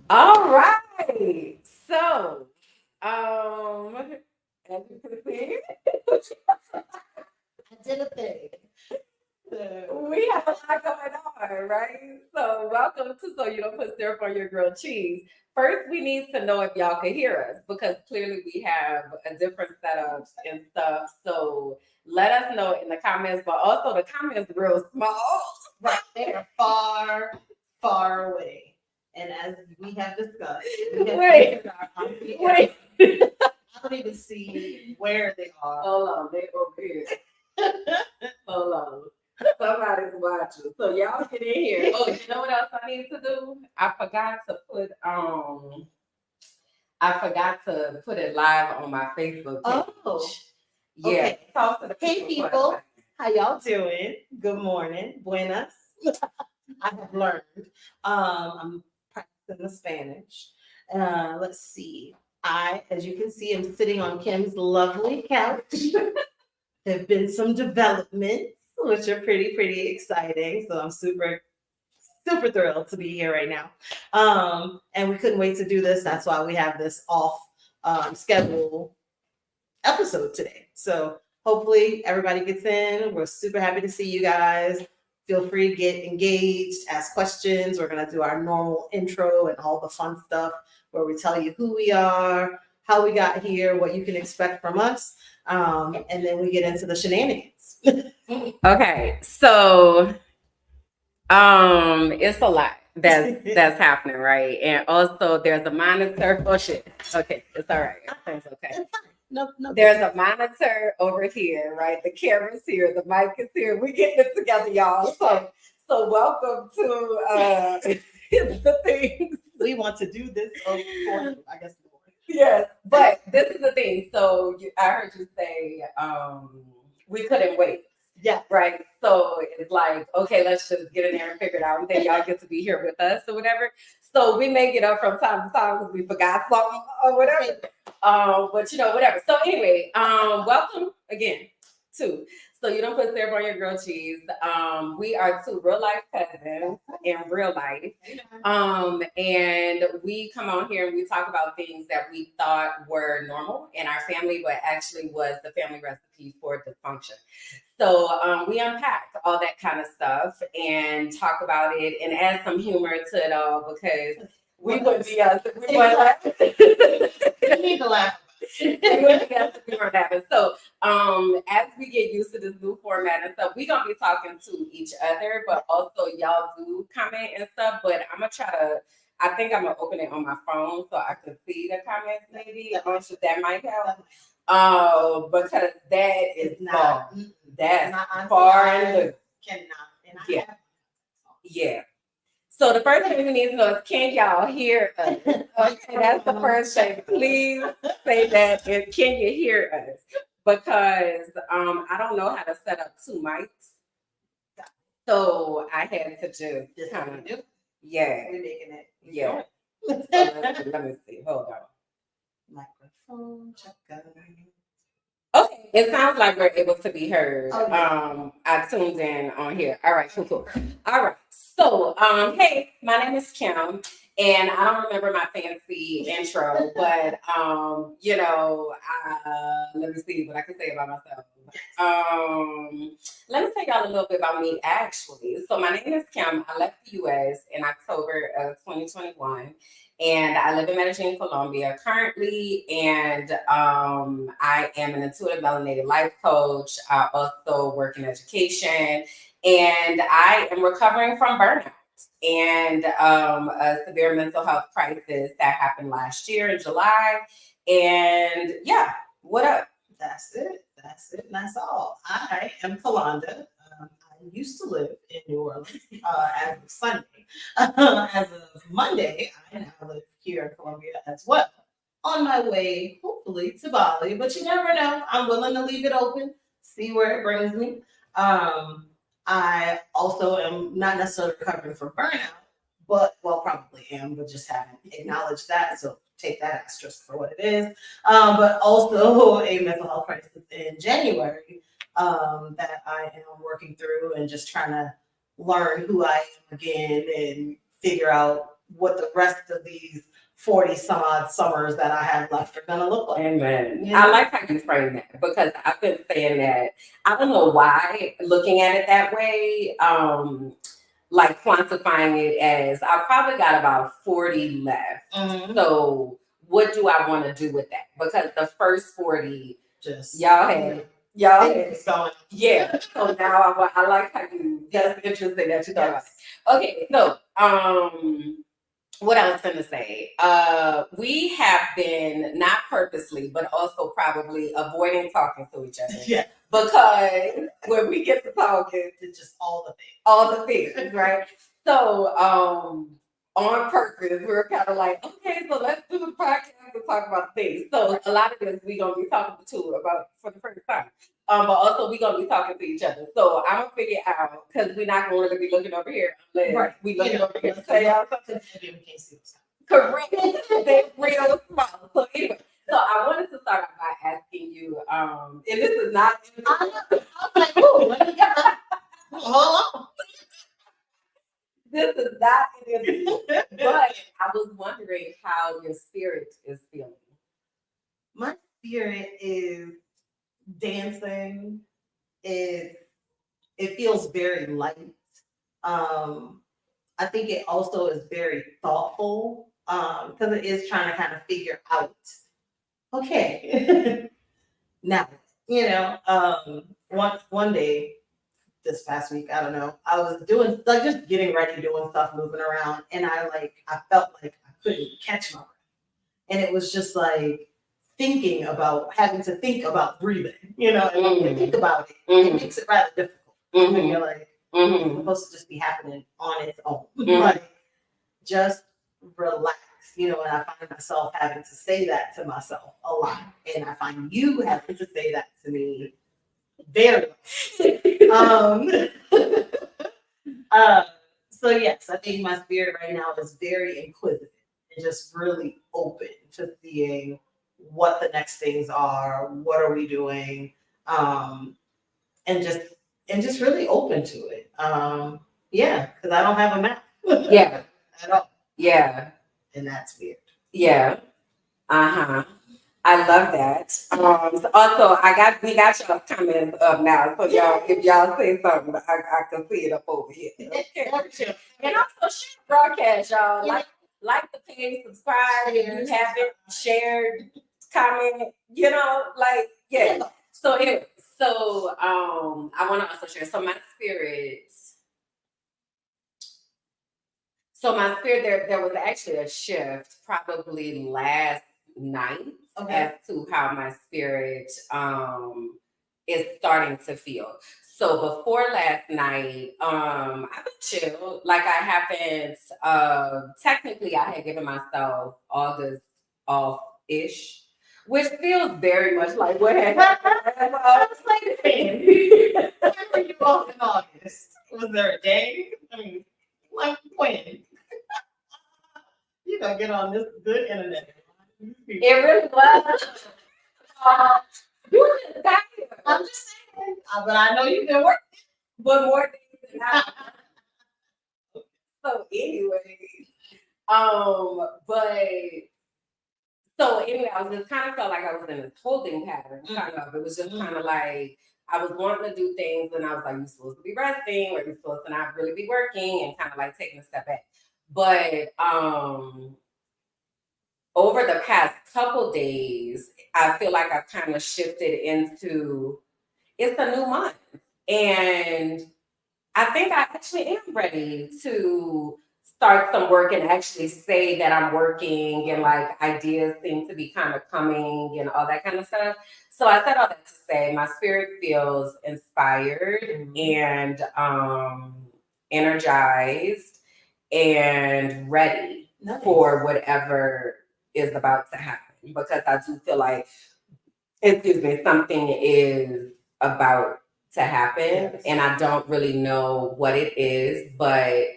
All right. So, as you can see, I did a thing. we have a lot going on, right? So, welcome to So You Don't Put Syrup on Your Grilled Cheese. First, we need to know if y'all can hear us because clearly we have a different setup and stuff. So, let us know in the comments, but also the comments real small. Right, they are far, far away. And as we have discussed, we have Wait, entered our unpack. wait. I don't even see where they are. Hold on, they over here. Hold on. Somebody's watching. So y'all get in here. Oh, you know what else I need to do? I forgot to put it live on my Facebook page. Oh, Yeah. okay. Talk to the Hey people. people, how y'all doing? Good morning, buenas. I have learned. I'm practicing the Spanish. Let's see. As you can see, am sitting on Kim's lovely couch. There have been some developments, which are pretty exciting. So I'm super thrilled to be here right now. And we couldn't wait to do this. That's why we have this off schedule episode today. So hopefully everybody gets in. We're super happy to see you guys. Feel free to get engaged, ask questions. We're gonna do our normal intro and all the fun stuff where we tell you who we are, how we got here, what you can expect from us, and then we get into the shenanigans. Okay, so it's a lot that's happening, right? And also there's a monitor. Oh shit. Okay, it's all right. Everything's okay. It's fine. No. There's a monitor over here, right? The camera's here, the mic is here. We getting it together, y'all. So welcome to the things. We want to do this for you, I guess. Yes, but this is the thing. So I heard you say we couldn't wait. Yeah. Right. So it's like, okay, let's just get in there and figure it out. And then y'all get to be here with us or whatever. So we may get up from time to time because we forgot something or whatever. But whatever. So anyway, welcome again to So You Don't Put Syrup on Your Grilled Cheese. We are two real life cousins in real life. And we come on here and we talk about things that we thought were normal in our family, but actually was the family recipe for dysfunction. So we unpack all that kind of stuff and talk about it and add some humor to it all because we wouldn't be us if we weren't laughing. You need to laugh. We wouldn't be us if we weren't laughing. So as we get used to this new format and stuff, we're gonna be talking to each other, but also y'all do comment and stuff. But I'm gonna try to. I think I'm gonna open it on my phone so I can see the comments. Maybe that might help. Because that is not that's far and cannot. And yeah. Yeah. So the first thing we need to know is can y'all hear us? Okay, that's the first thing. Please say that and can you hear us? Because I don't know how to set up two mics. So I had to just kind of we're making it. Yeah. So let me see. Hold on. Microphone checker. Okay, it sounds like we're able to be heard. I tuned in on here. All right, cool. All right. So, hey, my name is Kim, and I don't remember my fancy intro, but let me see what I can say about myself. Let me tell y'all a little bit about me actually. So my name is Kim. I left the US in October of 2021 and I live in Medellin, Colombia currently. And I am an intuitive melanated life coach. I also work in education, and I am recovering from burnout and a severe mental health crisis that happened last year in July. And yeah, what up? That's it. That's all. I am Kalonda. I used to live in New Orleans as of Sunday. As of Monday, I now live here in Colombia as well. On my way, hopefully, to Bali. But you never know. I'm willing to leave it open, see where it brings me. I also am not necessarily recovering from burnout, but probably am, but just haven't acknowledged that. So take that asterisk for what it is. But also a mental health crisis in January that I am working through and just trying to learn who I am again and figure out what the rest of these 40 some odd summers that I have left are gonna look like. Amen. You know? I like how you frame that because I've been saying that. I don't know why, looking at it that way, like quantifying it as I probably got about 40 left. Mhm. So what do I want to do with that? Because the first 40, Just y'all had. it's going. Yeah. So now I like how you. That's interesting that you thought about. Yes. Okay. So what I was gonna say, we have been not purposely, but also probably avoiding talking to each other. Yeah. Because when we get to talking, It's just all the things. all the things, right? So on purpose, we're kind of like, okay, so let's do the podcast and talk about things. So a lot of this we're gonna be talking to about for the first time. But also we're gonna be talking to each other. So I'm gonna figure out because we're not gonna really be looking over here unless we looking over here to tell y'all something. Correct. They're real small. So anyway, so I wanted to start off by asking you, and this is not I was like, ooh, let me get that. Hold on. this is not but I was wondering how your spirit is feeling. My spirit is dancing. It feels very light. I think it also is very thoughtful because it is trying to kind of figure out, okay, now, one day this past week, I don't know, I was doing like just getting ready, doing stuff, moving around, and I felt like I couldn't catch my breath. And it was just like having to think about breathing, and when you think about it, it makes it rather difficult. When you're like, it's supposed to just be happening on its own. Like, just relax, and I find myself having to say that to myself a lot. And I find you having to say that to me very much. So yes, I think my spirit right now is very inquisitive and just really open to seeing what the next things are, what are we doing, and just really open to it. Because I don't have a map. Yeah. At all. Yeah. And that's weird. Yeah. Uh-huh. I love that. So also, we got y'all comments up now. So y'all, if y'all say something, I can see it up over here. Okay. And also share the broadcast, y'all. Like the page, subscribe if you haven't shared, comment, yeah. So anyway, I want to also share. So my spirit, there was actually a shift probably last night as to how my spirit is starting to feel. So before last night, I've been chill. Like I haven't technically I had given myself August off-ish, which feels very much like what had happened. I was like, when were you off in August? Was there a day? I mean, like when? You gotta get on this good internet. It really was. You were just back here. I'm just saying. But I know you've been working. But more things than I. So anyway, I was just kind of felt like I was in a holding pattern. Kind of. It was just kind of like I was wanting to do things, and I was like, "You're supposed to be resting, or you're supposed to not really be working," and kind of like taking a step back. But over the past couple days, I feel like I've kind of shifted into it's a new month. And I think I actually am ready to start some work and actually say that I'm working and like ideas seem to be kind of coming and all that kind of stuff. So I said all that to say my spirit feels inspired and energized and ready for whatever is about to happen because I do feel like something is about to happen and I don't really know what it is, but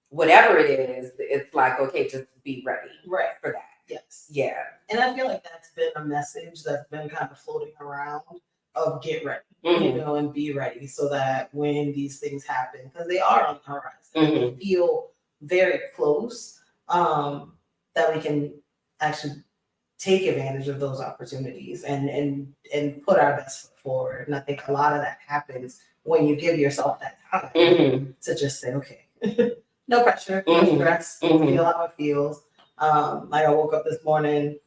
whatever it is, it's like, okay, just be ready for that. Yes. Yeah. And I feel like that's been a message that's been kind of floating around of get ready, and be ready so that when these things happen, because they are on the horizon, they feel very close, that we can actually take advantage of those opportunities and put our best foot forward. And I think a lot of that happens when you give yourself that time to just say, okay, no pressure, no stress, feel how it feels. Like I woke up this morning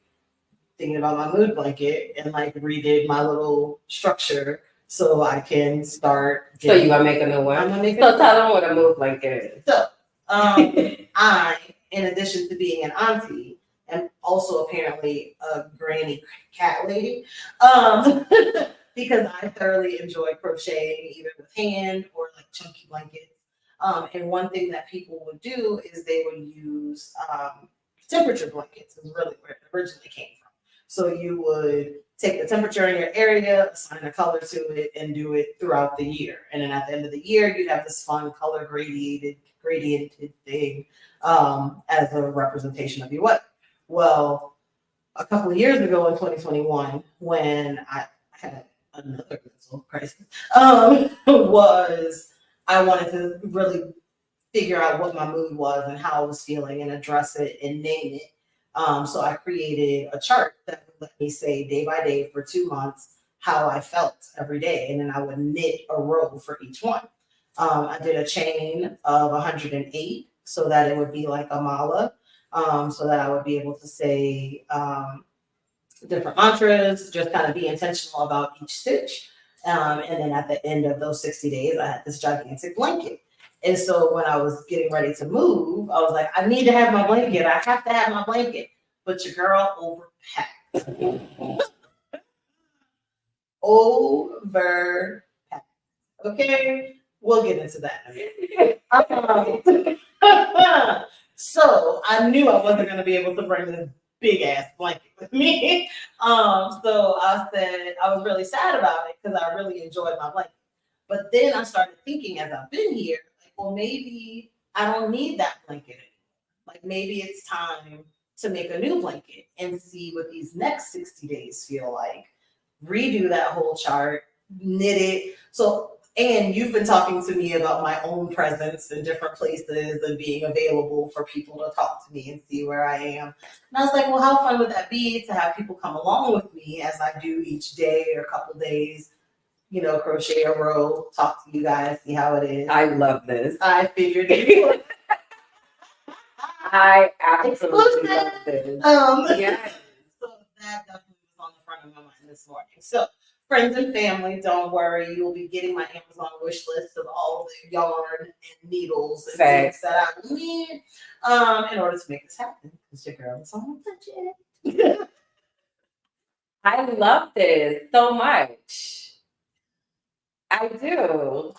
thinking about my mood blanket and like redid my little structure so I can start. So you gonna make a new one? I'm gonna make so tell them what a mood blanket is. So I, in addition to being an auntie, am also apparently a granny cat lady. Because I thoroughly enjoy crocheting either with hand or like chunky blankets. And one thing that people would do is they would use temperature blankets, is really where it originally came from. So you would take the temperature in your area, assign a color to it, and do it throughout the year. And then at the end of the year, you'd have this fun color gradiated thing as a representation of your weather. Well, a couple of years ago in 2021, when I had another mental crisis, was I wanted to really figure out what my mood was and how I was feeling and address it and name it. So I created a chart that would let me say day by day for 2 months how I felt every day. And then I would knit a row for each one. I did a chain of 108 so that it would be like a mala, so that I would be able to say different mantras, just kind of be intentional about each stitch. And then at the end of those 60 days, I had this gigantic blanket. And so when I was getting ready to move, I was like, I need to have my blanket. I have to have my blanket. But your girl overpacked. Overpacked. Okay? We'll get into that. So I knew I wasn't going to be able to bring this big ass blanket with me. So I said I was really sad about it because I really enjoyed my blanket. But then I started thinking as I've been here, like, well, maybe I don't need that blanket anymore. Like maybe it's time to make a new blanket and see what these next 60 days feel like. Redo that whole chart, knit it. So, and you've been talking to me about my own presence in different places and being available for people to talk to me and see where I am. And I was like, well, how fun would that be to have people come along with me as I do each day or a couple days, you know, crochet a row, talk to you guys, see how it is. I love this. I figured it would. I absolutely love this. Yeah. So that definitely was on the front of my mind this morning. So friends and family, don't worry. You'll be getting my Amazon wish list of all the yarn and needles and things that I will need in order to make this happen. Because your girl is on a budget. I love this so much. I do.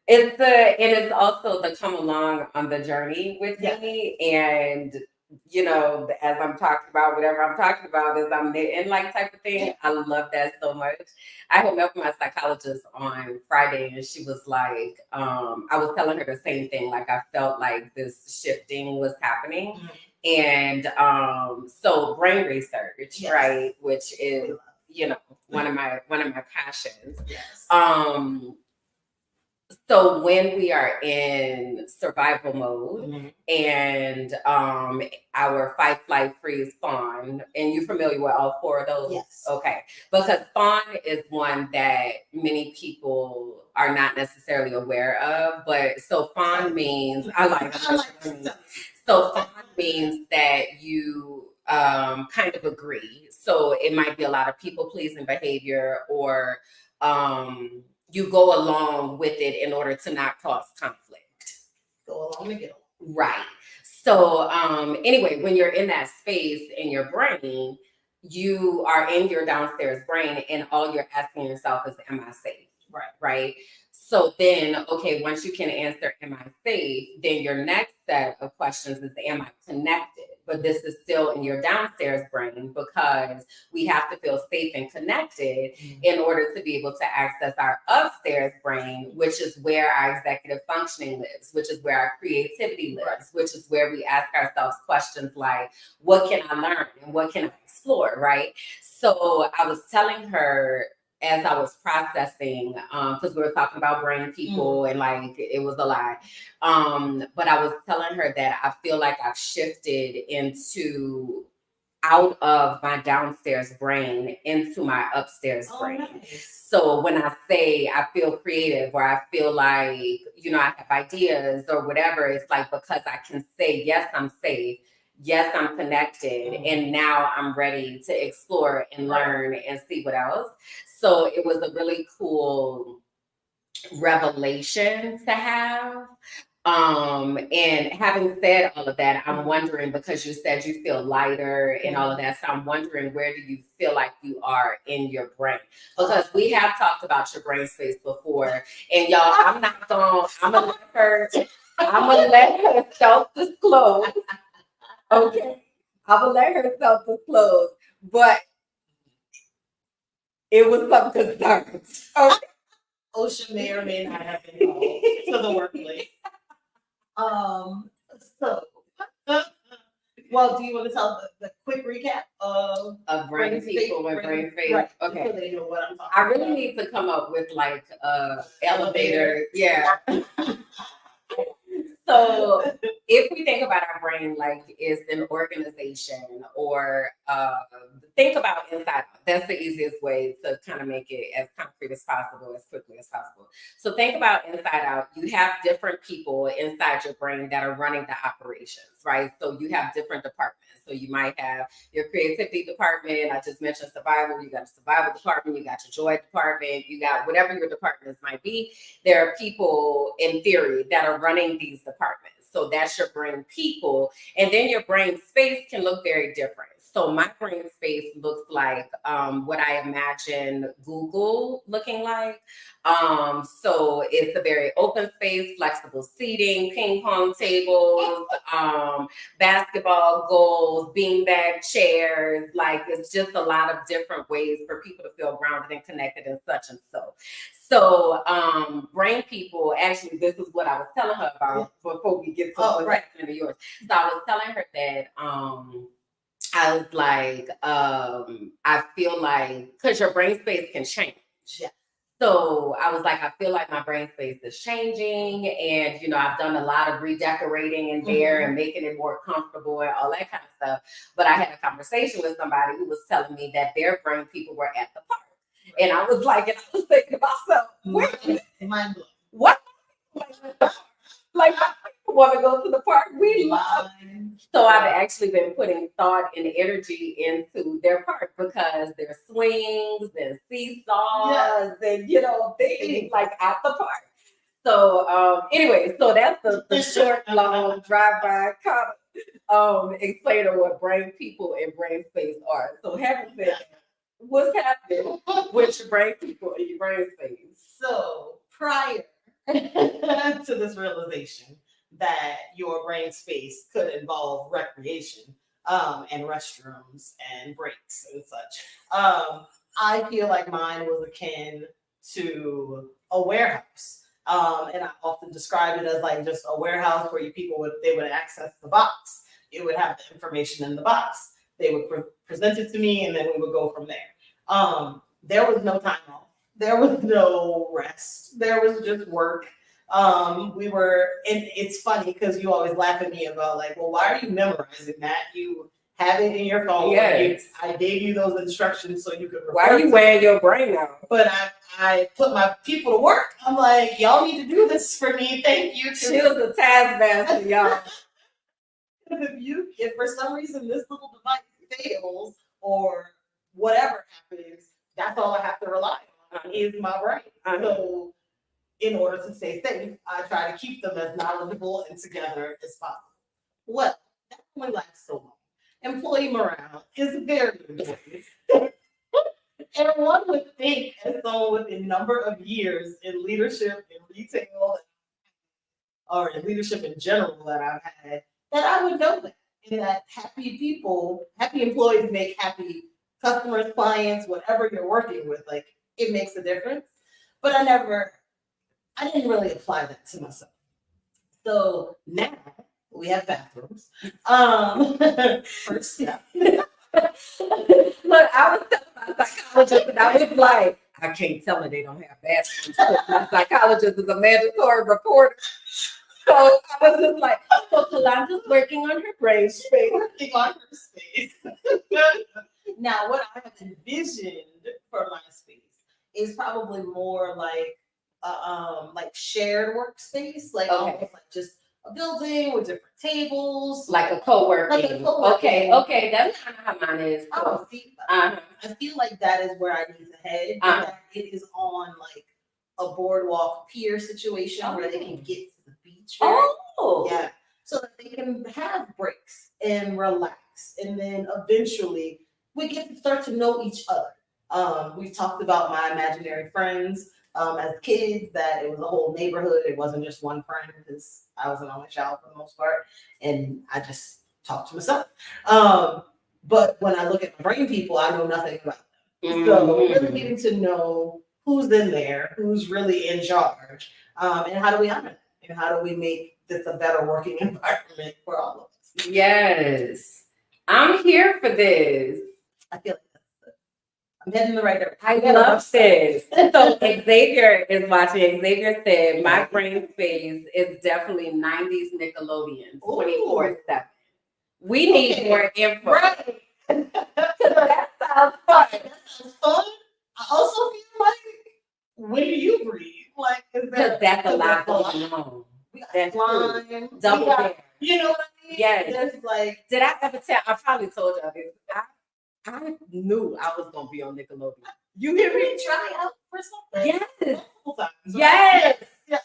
It's also the come along on the journey with me. And you know, as I'm talking about whatever I'm talking about is I'm knitting like type of thing. I love that so much. I had met with my psychologist on Friday and she was like, I was telling her the same thing. Like I felt like this shifting was happening. And so brain research, right, which is, you know, one of my passions. So when we are in survival mode and our fight, flight, freeze, fawn, and you're familiar with all four of those? Yes. Okay. Because fawn is one that many people are not necessarily aware of. But so fawn means, so fawn means that you kind of agree. So it might be a lot of people pleasing behavior or you go along with it in order to not cause conflict. Go along to get along. Right. So anyway, when you're in that space in your brain, you are in your downstairs brain and all you're asking yourself is, am I safe? Right. So then, okay, once you can answer, am I safe? Then your next set of questions is, am I connected? But this is still in your downstairs brain because we have to feel safe and connected in order to be able to access our upstairs brain, which is where our executive functioning lives, which is where our creativity lives, which is where we ask ourselves questions like, what can I learn and what can I explore, right? So I was telling her, as I was processing, because we were talking about brain people and like it was a lot. But I was telling her that I feel like I've shifted into out of my downstairs brain into my upstairs brain. Nice. So when I say I feel creative or I feel like, you know, I have ideas or whatever, it's like because I can say, yes, I'm safe. Yes, I'm connected. And now I'm ready to explore and learn and see what else. So it was a really cool revelation to have. And having said all of that, I'm wondering, because you said you feel lighter and all of that, so I'm wondering, where do you feel like you are in your brain? Because we have talked about your brain space before, and y'all, I'm gonna let her self-disclose. Okay. I'm gonna let her self-disclose, but it was some concerns. Okay. Ocean may or may not have been called to the workplace. So, well, do you want to tell the quick recap of brain people and brain space? Right. Okay. So they know what I'm talking I really about. need to come up with like elevator. Yeah. So if we think about our brain like is an organization, or think about inside out. That's the easiest way to kind of make it as concrete as possible, as quickly as possible. So think about inside out. You have different people inside your brain that are running the operations, right? So you have different departments. So you might have your creativity department. I just mentioned survival. You got a survival department. You got your joy department. You got whatever your departments might be. There are people in theory that are running these departments. So that's your brain people. And then your brain space can look very different. So my brain space looks like what I imagine Google looking like. So it's a very open space, flexible seating, ping pong tables, basketball goals, beanbag chairs. Like it's just a lot of different ways for people to feel grounded and connected and such and so. So brain people, actually, this is what I was telling her about before we get to what's happening to yours. So I was telling her that I was like, I feel like, because your brain space can change. Yeah. So I was like, I feel like my brain space is changing, and you know, I've done a lot of redecorating in there and making it more comfortable and all that kind of stuff. But I had a conversation with somebody who was telling me that their brain people were at the park. And I was like, and I was thinking to myself, wait, mind blowing. What? Like my people want to go to the park. We love. So I've actually been putting thought and energy into their park, because there's swings, there's seesaws, and you know, things like at the park. So anyway, so that's the short, long drive-by kind of explainer what brain people and brain space are. So having said that, what's happening with your brain people and your brain space? So prior to this realization that your brain space could involve recreation and restrooms and breaks and such, I feel like mine was akin to a warehouse. And I often describe it as like just a warehouse where people would access the box. It would have the information in the box. They would present it to me, and then we would go from there. There was no time off. There was no rest. There was just work. And it's funny because you always laugh at me about like, well, why are you memorizing that? You have it in your phone. Yes. I gave you those instructions so you could refer. Why are you wearing your brain out? But I put my people to work. I'm like, y'all need to do this for me. Thank you. She was a taskmaster, y'all. If for some reason this little device fails or whatever happens, that's all I have to rely on is my brain. So in order to stay safe, I try to keep them as knowledgeable and together as possible. Well, that only lasts so long. Employee morale is very important. And one would think, as someone with a number of years in leadership in retail or in leadership in general that I've had, that I would know that. And that happy employees make happy customers, clients, whatever you're working with, like it makes a difference. But I didn't really apply that to myself. So now we have bathrooms. First step. Look, I was telling my psychologist, and I was like, I can't tell her they don't have bathrooms. My psychologist is a mandatory reporter. So I was just like, so Kalanda's working on her brain space. Working on her space. Now, what I have envisioned for my space is probably more like shared workspace, like almost like just a building with different tables, like a co-working. Okay, that's kind of how mine is. So, I feel like that is where I need to head. That it is on like a boardwalk pier situation where they can get to the beach. Yeah, so that they can have breaks and relax, and then eventually we get to start to know each other. We've talked about my imaginary friends. As kids, that it was a whole neighborhood. It wasn't just one friend because I was an only child for the most part, and I just talked to myself. But when I look at my brain people, I know nothing about them. So really getting to know who's in there, who's really in charge, and how do we honor that, and how do we make this a better working environment for all of us? Yes, I'm here for this. I feel like I'm heading in the right direction. I love this. So Xavier is watching. Xavier said, my brain space is definitely 90s Nickelodeon, 24/7. We need more info. Right. That sounds fun. That sounds fun. I also feel like, when do you breathe? Like, because that's a lot going on. That's line. Double dare. You know what I mean? Yes. That's like, did I ever tell? I probably told y'all this. I knew I was gonna be on Nickelodeon. You hear me try out for something? Yes. Times, yes. Yes.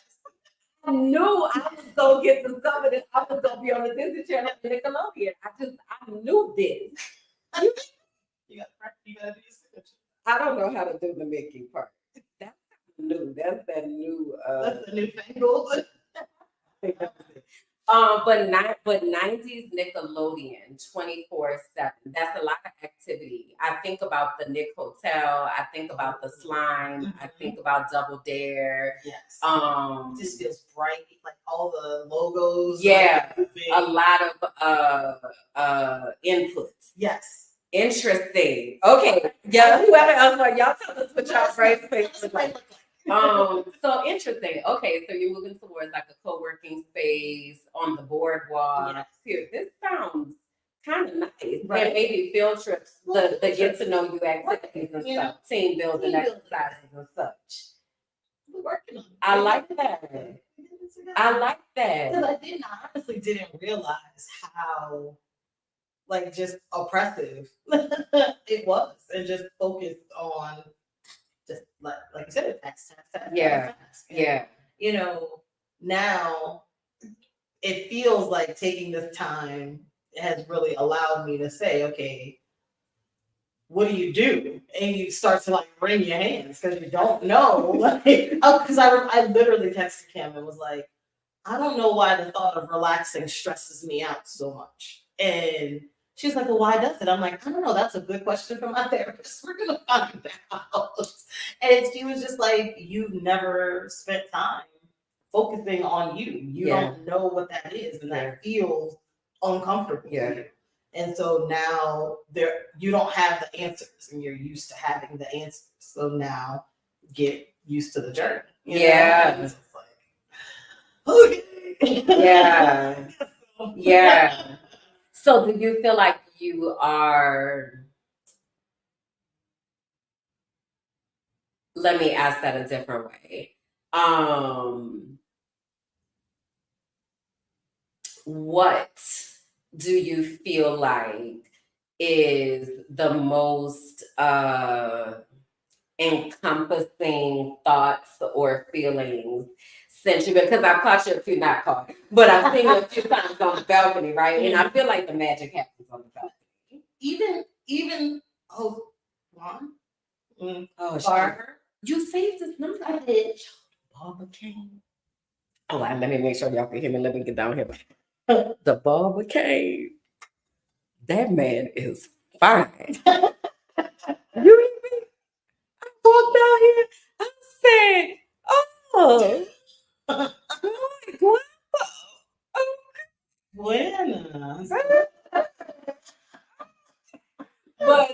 I knew I was gonna get discovered and I was gonna be on the Disney Channel and Nickelodeon. I knew this. You gotta do your signature. I don't know how to do the Mickey part. That's new. That's that new. That's the newfangled. But 90s Nickelodeon 24/7. That's a lot of activity. I think about the Nick Hotel. I think about the slime. I think about Double Dare. Yes. It just feels bright, like all the logos. Yeah, like a lot of inputs. Yes. Interesting. Okay. Yeah. Whoever else, y'all tell us what y'all brain space look like. So interesting. Okay, so you're moving towards like a co-working space on the boardwalk. Yes. Here, this sounds kind of nice. Right. And maybe field trips, the get to know you activities and You stuff, team building exercises and such. We're working on it. I like that. I like that. Because I honestly didn't realize how like just oppressive it was, and just focused on just like you said, task. Yeah. And, Yeah. you know, now it feels like taking this time has really allowed me to say, okay, what do you do? And you start to like wring your hands because you don't know. Because I literally texted Kim and was like, I don't know why the thought of relaxing stresses me out so much. And she's like, well, why does it? I'm like, I don't know. That's a good question for my therapist. We're going to find out. And she was just like, you've never spent time focusing on you. You don't know what that is. And that feels uncomfortable to you. And so now you don't have the answers, and you're used to having the answers. So now get used to the journey. It's like, okay. Yeah. Yeah. So do you feel like you are, let me ask that a different way. What do you feel like is the most encompassing thoughts or feelings since you've been, because I've caught you a few, not caught, but I've seen you a few times on the balcony, right? And I feel like the magic happens on the balcony. Even Juan? Oh, Barber? You saved this number. I did. Barber came. Oh, let me make sure y'all can hear me. Let me get down here. The barber came. That man is fine. You hear me? I walked down here. I said, oh, boy, Buenas. But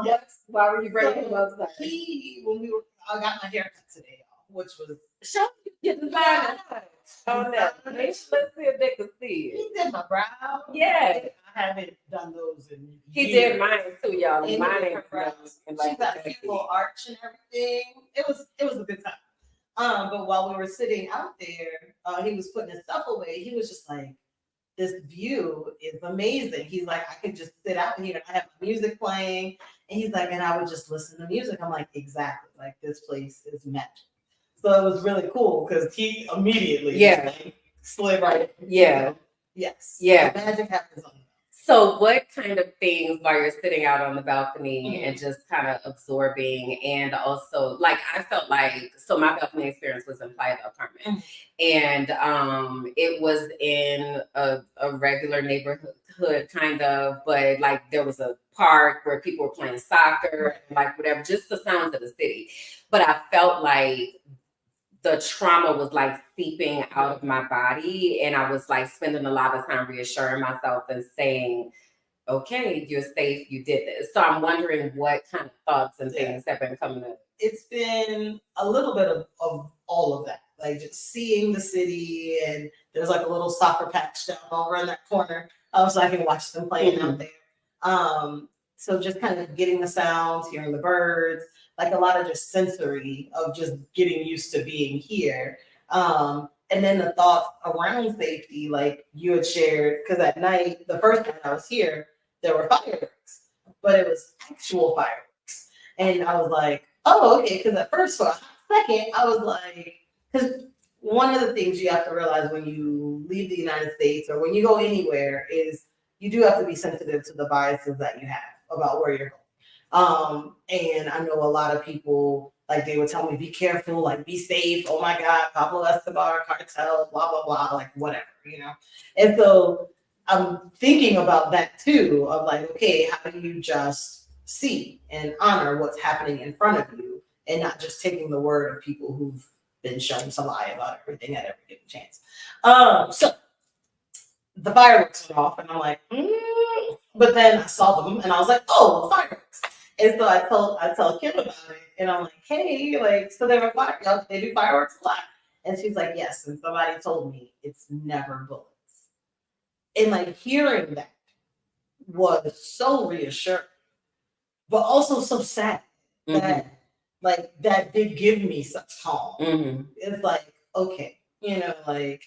yes, why were you bringing him up? When we were, I got my haircut today, y'all, which was Show me your design. On that. Let's see if they can see it. he did my brow. Yeah. I haven't done those in He years. did mine too, y'all. And Mine he did ain't her brows. and She like got a cute little arch and everything. It was a good time. But while we were sitting out there, he was putting his stuff away. He was just like, this view is amazing. He's like, I could just sit out here. I have music playing. And he's like, and I would just listen to music. I'm like, exactly. Like, this place is magic. So it was really cool because he immediately just, like, slid right in. Yeah. Yes. Yeah. The magic happens on. So what kind of things while you're sitting out on the balcony and just kind of absorbing, and also like I felt like, so my balcony experience was in Playa del Carmen, and it was in a regular neighborhood kind of, but like there was a park where people were playing soccer, like whatever, just the sounds of the city. But I felt like the trauma was like seeping out of my body, and I was like spending a lot of time reassuring myself and saying, okay, you're safe, you did this. So I'm wondering what kind of thoughts and things have been coming up. It's been a little bit of all of that, like just seeing the city, and there's like a little soccer patch down over in that corner, so I can watch them playing out there. So just kind of getting the sounds, hearing the birds, like a lot of just sensory of just getting used to being here. And then the thoughts around safety, like you had shared, because at night, the first night I was here, there were fireworks, but it was actual fireworks. And I was like, oh, okay, because at first, for a second, I was like, because one of the things you have to realize when you leave the United States or when you go anywhere is you do have to be sensitive to the biases that you have about where you're going. And I know a lot of people, like they would tell me, be careful, like be safe. Oh my God, Pablo Escobar, cartel, blah, blah, blah, like whatever, you know? And so I'm thinking about that too, of like, okay, how do you just see and honor what's happening in front of you and not just taking the word of people who've been shown to lie about everything at every given chance. So the fireworks went off and I'm like, but then I saw them and I was like, oh, fireworks. And so I tell Kim about it and I'm like, hey, like, so they do fireworks a lot. And she's like, yes. And somebody told me it's never bullets. And like hearing that was so reassuring, but also so sad that like that did give me such calm. It's like, okay, you know, like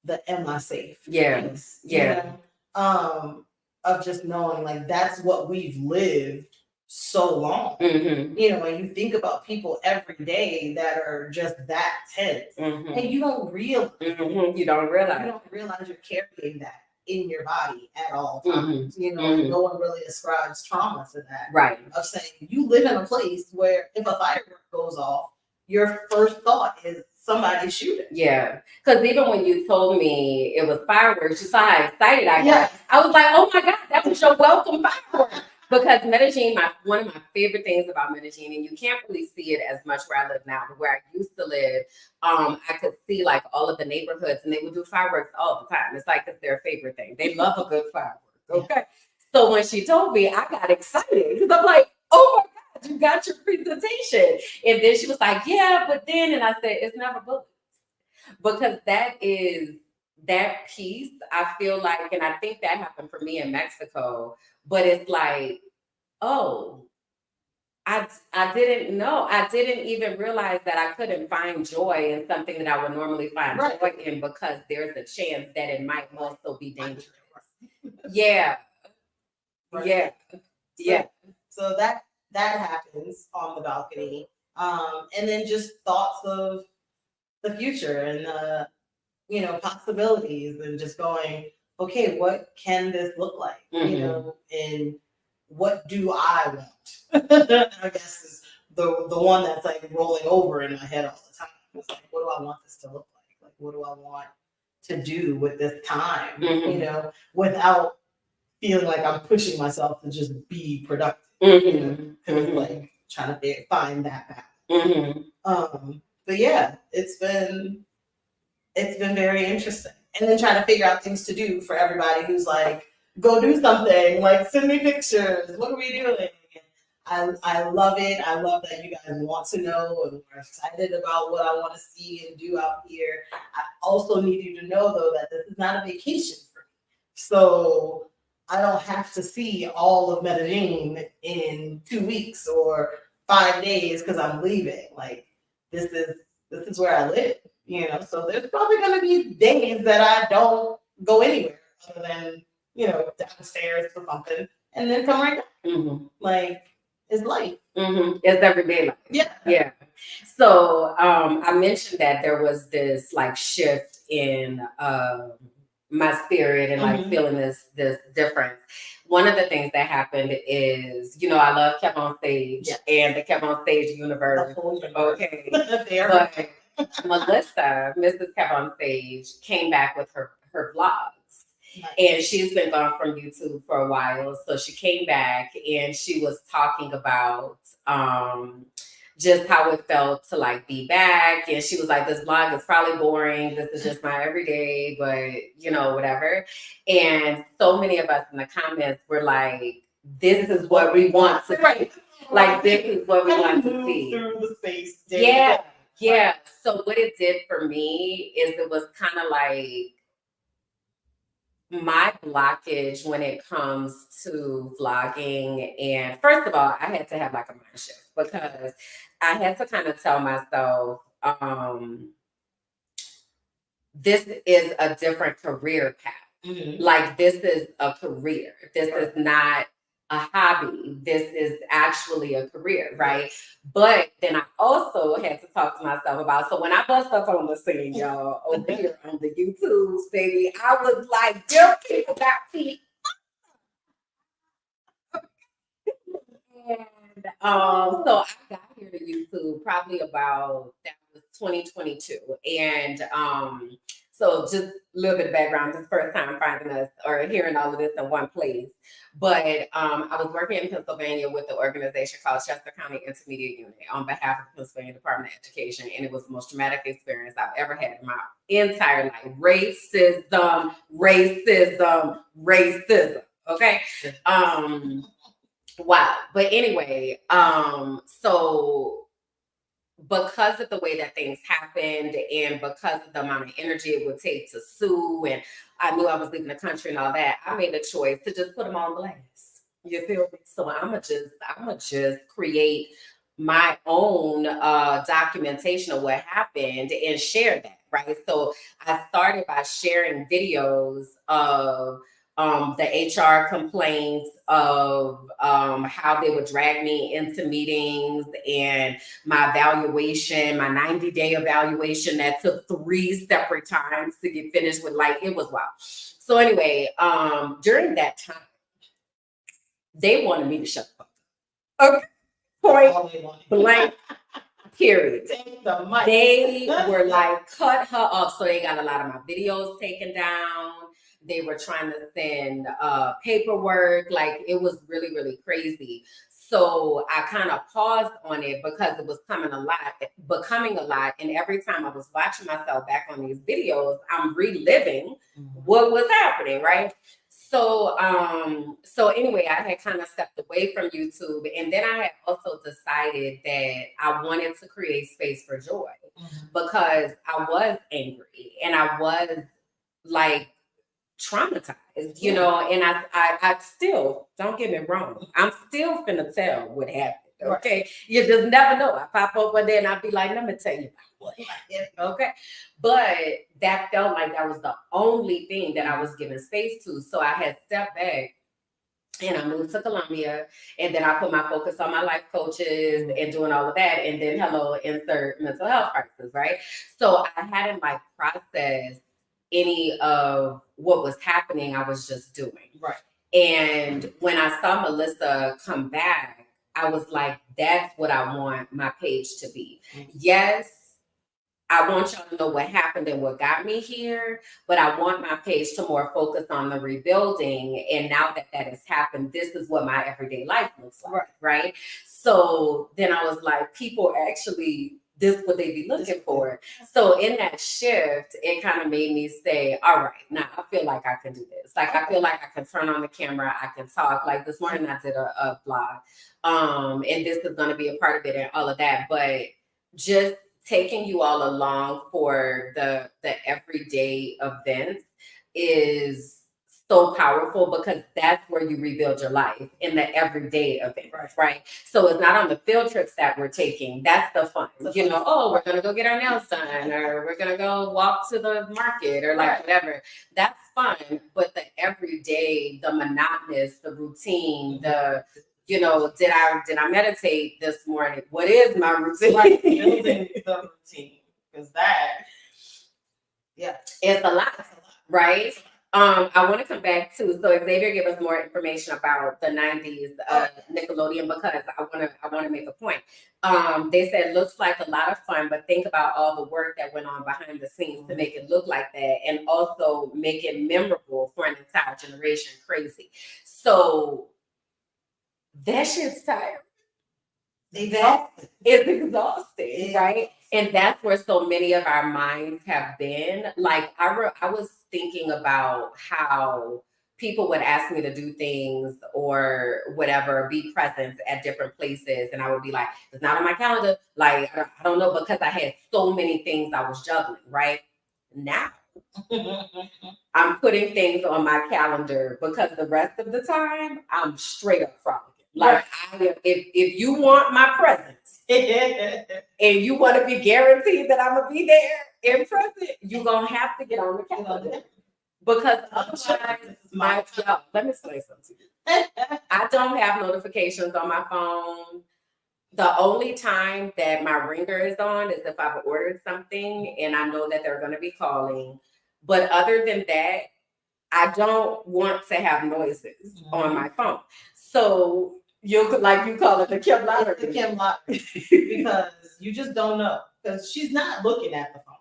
the am I safe? Yes. Yeah. You know? Of just knowing like that's what we've lived so long. You know, and you think about people every day that are just that tense, and you don't realize you don't realize you're carrying that in your body at all times. You know, and no one really ascribes trauma to that. Right. Of saying you live in a place where if a firework goes off, your first thought is somebody shooting. Yeah. Because even when you told me it was fireworks, you saw how excited I got. I was like, oh my God, that was your welcome firework. Because Medellin, one of my favorite things about Medellin, and you can't really see it as much where I live now, but where I used to live, I could see like all of the neighborhoods and they would do fireworks all the time. It's like it's their favorite thing. They love a good firework. Okay. So when she told me, I got excited because I'm like, oh my God, you got your presentation. And then she was like, yeah, but then, and I said, it's never bullets. Because that piece, I feel like, and I think that happened for me in Mexico, but it's like, oh, I didn't know. I didn't even realize that I couldn't find joy in something that I would normally find joy in because there's a chance that it might also be dangerous. Yeah. Yeah. Yeah. So that happens on the balcony. And then just thoughts of the future and you know, possibilities and just going, okay, what can this look like? You know, and what do I want? I guess is the one that's like rolling over in my head all the time. It's like, what do I want this to look like? Like, what do I want to do with this time? You know, without feeling like I'm pushing myself to just be productive. You know, because like trying to find that balance. But yeah, it's been very interesting. And then trying to figure out things to do for everybody who's like, go do something, like send me pictures. What are we doing? And I love it. I love that you guys want to know and are excited about what I want to see and do out here. I also need you to know though that this is not a vacation for me. So I don't have to see all of Medellin in 2 weeks or 5 days because I'm leaving. Like this is where I live, you know. So there's probably gonna be days that I don't go anywhere other than, you know, downstairs for something and then come right back. Mm-hmm. Like it's life. Mm-hmm. It's everyday life. Yeah. Yeah. So I mentioned that there was this like shift in my spirit and like feeling this difference. One of the things that happened is, you know, I love Kept on Stage and the Kept on Stage universe. Okay. But Melissa, Mrs. Kept on Stage, came back with her vlogs. Nice. And she's been gone from YouTube for a while. So she came back and she was talking about just how it felt to like be back. And she was like, this vlog is probably boring. This is just my everyday, but you know, whatever. And so many of us in the comments were like, this is what we want to see. Like, this is what we want to see. Through the space. Yeah. Yeah. So what it did for me is it was kind of like, my blockage when it comes to vlogging, and first of all, I had to have like a mind shift because I had to kind of tell myself, this is a different career path. Mm-hmm. Like this is a career. This is not a hobby. This is actually a career, right? But then I also had to talk to myself about, so when I bust up on the scene, y'all, over here on the YouTube, baby, I was like, them people got feet. And so I got here to YouTube probably about, that was 2022. And so just a little bit of background, this is the first time finding us or hearing all of this in one place. But I was working in Pennsylvania with the organization called Chester County Intermediate Unit on behalf of the Pennsylvania Department of Education. And it was the most traumatic experience I've ever had in my entire life. Racism, racism, racism. Okay. Wow. But anyway, so because of the way that things happened and because of the amount of energy it would take to sue, and I knew I was leaving the country and all that, I made a choice to just put them on blast. You feel me? So I'ma just create my own documentation of what happened and share that, right? So I started by sharing videos of the HR complaints, of how they would drag me into meetings, and my evaluation, my 90-day evaluation that took 3 separate times to get finished with, like, it was wild. So anyway, during that time, they wanted me to shut the fuck up. Okay. Point blank, period. They were like, cut her off. So they got a lot of my videos taken down. They were trying to send paperwork. Like, it was really, really crazy. So I kind of paused on it because it was becoming a lot. And every time I was watching myself back on these videos, I'm reliving what was happening, right? So, so anyway, I had kind of stepped away from YouTube, and then I had also decided that I wanted to create space for joy because I was angry and I was like traumatized, you know, and I still, don't get me wrong, I'm still finna tell what happened. Okay. Right. You just never know. I pop up one day and I'll be like, let me tell you about what happened. Okay. But that felt like that was the only thing that I was giving space to. So I had stepped back and I moved to Columbia, and then I put my focus on my life coaches and doing all of that. And then insert mental health crisis, right? So I hadn't like processed any of what was happening. I was just doing. Right. And when I saw Melissa come back, I was like, that's what I want my page to be. Yes, I want y'all to know what happened and what got me here, but I want my page to more focus on the rebuilding. And now that that has happened, this is what my everyday life looks like, right? So then I was like, people actually this what they be looking for. So in that shift, it kind of made me say, all right, now I feel like I can do this. Like I feel like I can turn on the camera, I can talk. Like this morning I did a vlog. And this is gonna be a part of it and all of that. But just taking you all along for the everyday events is so powerful, because that's where you rebuild your life, in the everyday events, right? So it's not on the field trips that we're taking. That's the fun. You know, oh, we're gonna go get our nails done, or we're gonna go walk to the market, or like whatever. That's fun. But the everyday, the monotonous, the routine, the you know, did I meditate this morning? What is my routine? Right, building the routine, because that, it's a lot, right? I want to come back to, so Xavier gave us more information about the 90s Nickelodeon, because I want to make a point. They said looks like a lot of fun, but think about all the work that went on behind the scenes to make it look like that, and also make it memorable for an entire generation. Crazy. So that shit's tiring. That is exhausting, right? And that's where so many of our minds have been. Like I was thinking about how people would ask me to do things or whatever, be present at different places, and I would be like, it's not on my calendar. Like I don't know, because I had so many things I was juggling. Right now, I'm putting things on my calendar, because the rest of the time I'm straight up frolicking. Like if you want my presence and you want to be guaranteed that I'm gonna be there in present, you're gonna have to get on the calendar. Because otherwise, let me explain something to you. I don't have notifications on my phone. The only time that my ringer is on is if I've ordered something and I know that they're gonna be calling. But other than that, I don't want to have noises on my phone. So you call it the Kim lottery. The Kim lottery, because you just don't know, because she's not looking at the phone.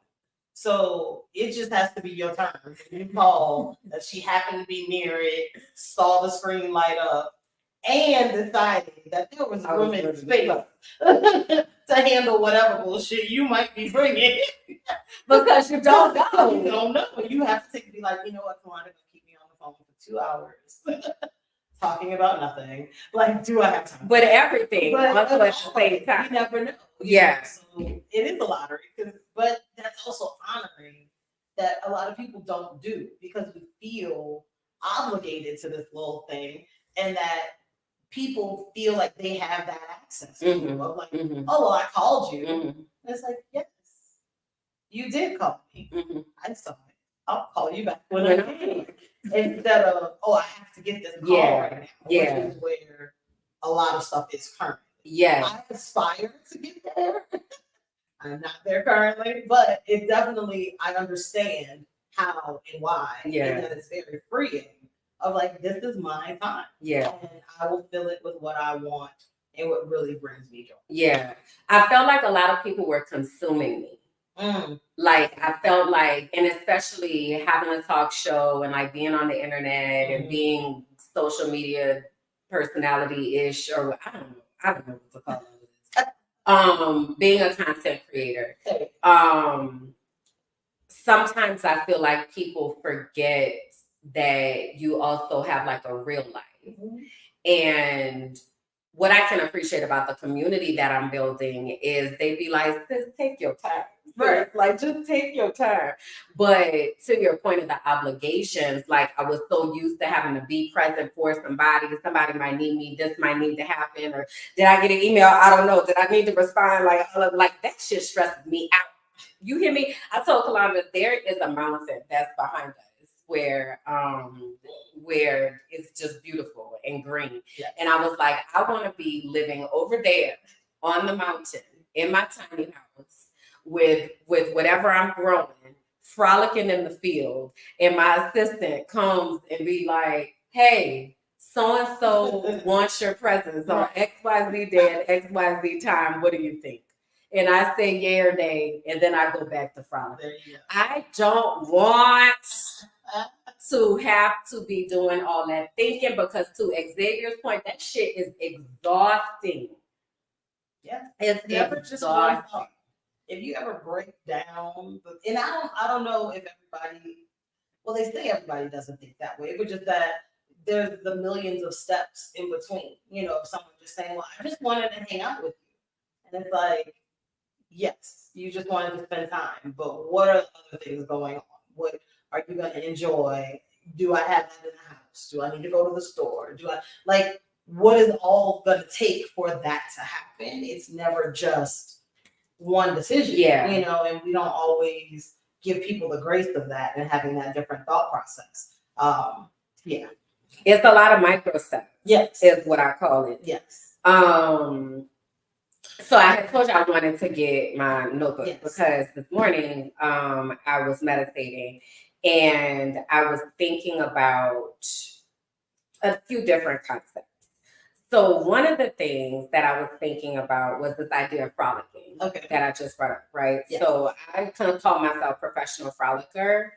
So it just has to be your turn. You call that she happened to be near it, saw the screen light up, and decided that there was room in space to handle whatever bullshit you might be bringing. Because you don't know. You don't know. You have to be like, you know what, Kawana, keep me on the phone for 2 hours. Talking about nothing. Like, do I have time? But everything also at the same time. You never know. Yeah. So it is a lottery. But that's also honoring that a lot of people don't do, because we feel obligated to this little thing, and that people feel like they have that access to you. Of like, oh, well, I called you. And it's like, yes, you did call me. I saw it. I'll call you back when I can. Instead of, oh, I have to get this call right now. Which is where a lot of stuff is current. I aspire to get there. I'm not there currently, but it definitely, I understand how and why. And that it's very freeing of like, this is my time. And I will fill it with what I want and what really brings me joy. I felt like a lot of people were consuming me. Like I felt like, and especially having a talk show and like being on the internet and being social media personality-ish, or I don't know what to call it. Being a content creator. Sometimes I feel like people forget that you also have like a real life. And what I can appreciate about the community that I'm building is they be like, just take your time. Right. Like, just take your time. But to your point of the obligations, like I was so used to having to be present for somebody. Somebody might need me. This might need to happen. Or did I get an email? I don't know. Did I need to respond? Like that shit stresses me out. You hear me? I told Kalanda there is a mountain that's behind us where it's just beautiful and green. And I was like, I want to be living over there on the mountain in my tiny house with whatever I'm growing, frolicking in the field, and my assistant comes and be like, hey, so-and-so wants your presence on XYZ day at XYZ time. What do you think? And I say yay or nay, and then I go back to frolicking. I don't want to have to be doing all that thinking, because to Xavier's point, that shit is exhausting. It's never just one thought. if you ever break down, and I don't know if everybody, well, they say everybody doesn't think that way, but just that there's the millions of steps in between. You know, if someone just saying, well, I just wanted to hang out with you. And it's like, yes, you just wanted to spend time, but what are the other things going on? What are you going to enjoy? Do I have that in the house? Do I need to go to the store? Do I like what is all going to take for that to happen? It's never just one decision, you know, and we don't always give people the grace of that and having that different thought process. Yeah. It's a lot of micro steps. Yes. Is what I call it. Yes. So I had told you I wanted to get my notebook because this morning I was meditating and I was thinking about a few different concepts. So one of the things that I was thinking about was this idea of frolicking that I just brought up, right? Yes. So I kind of call myself professional frolicker.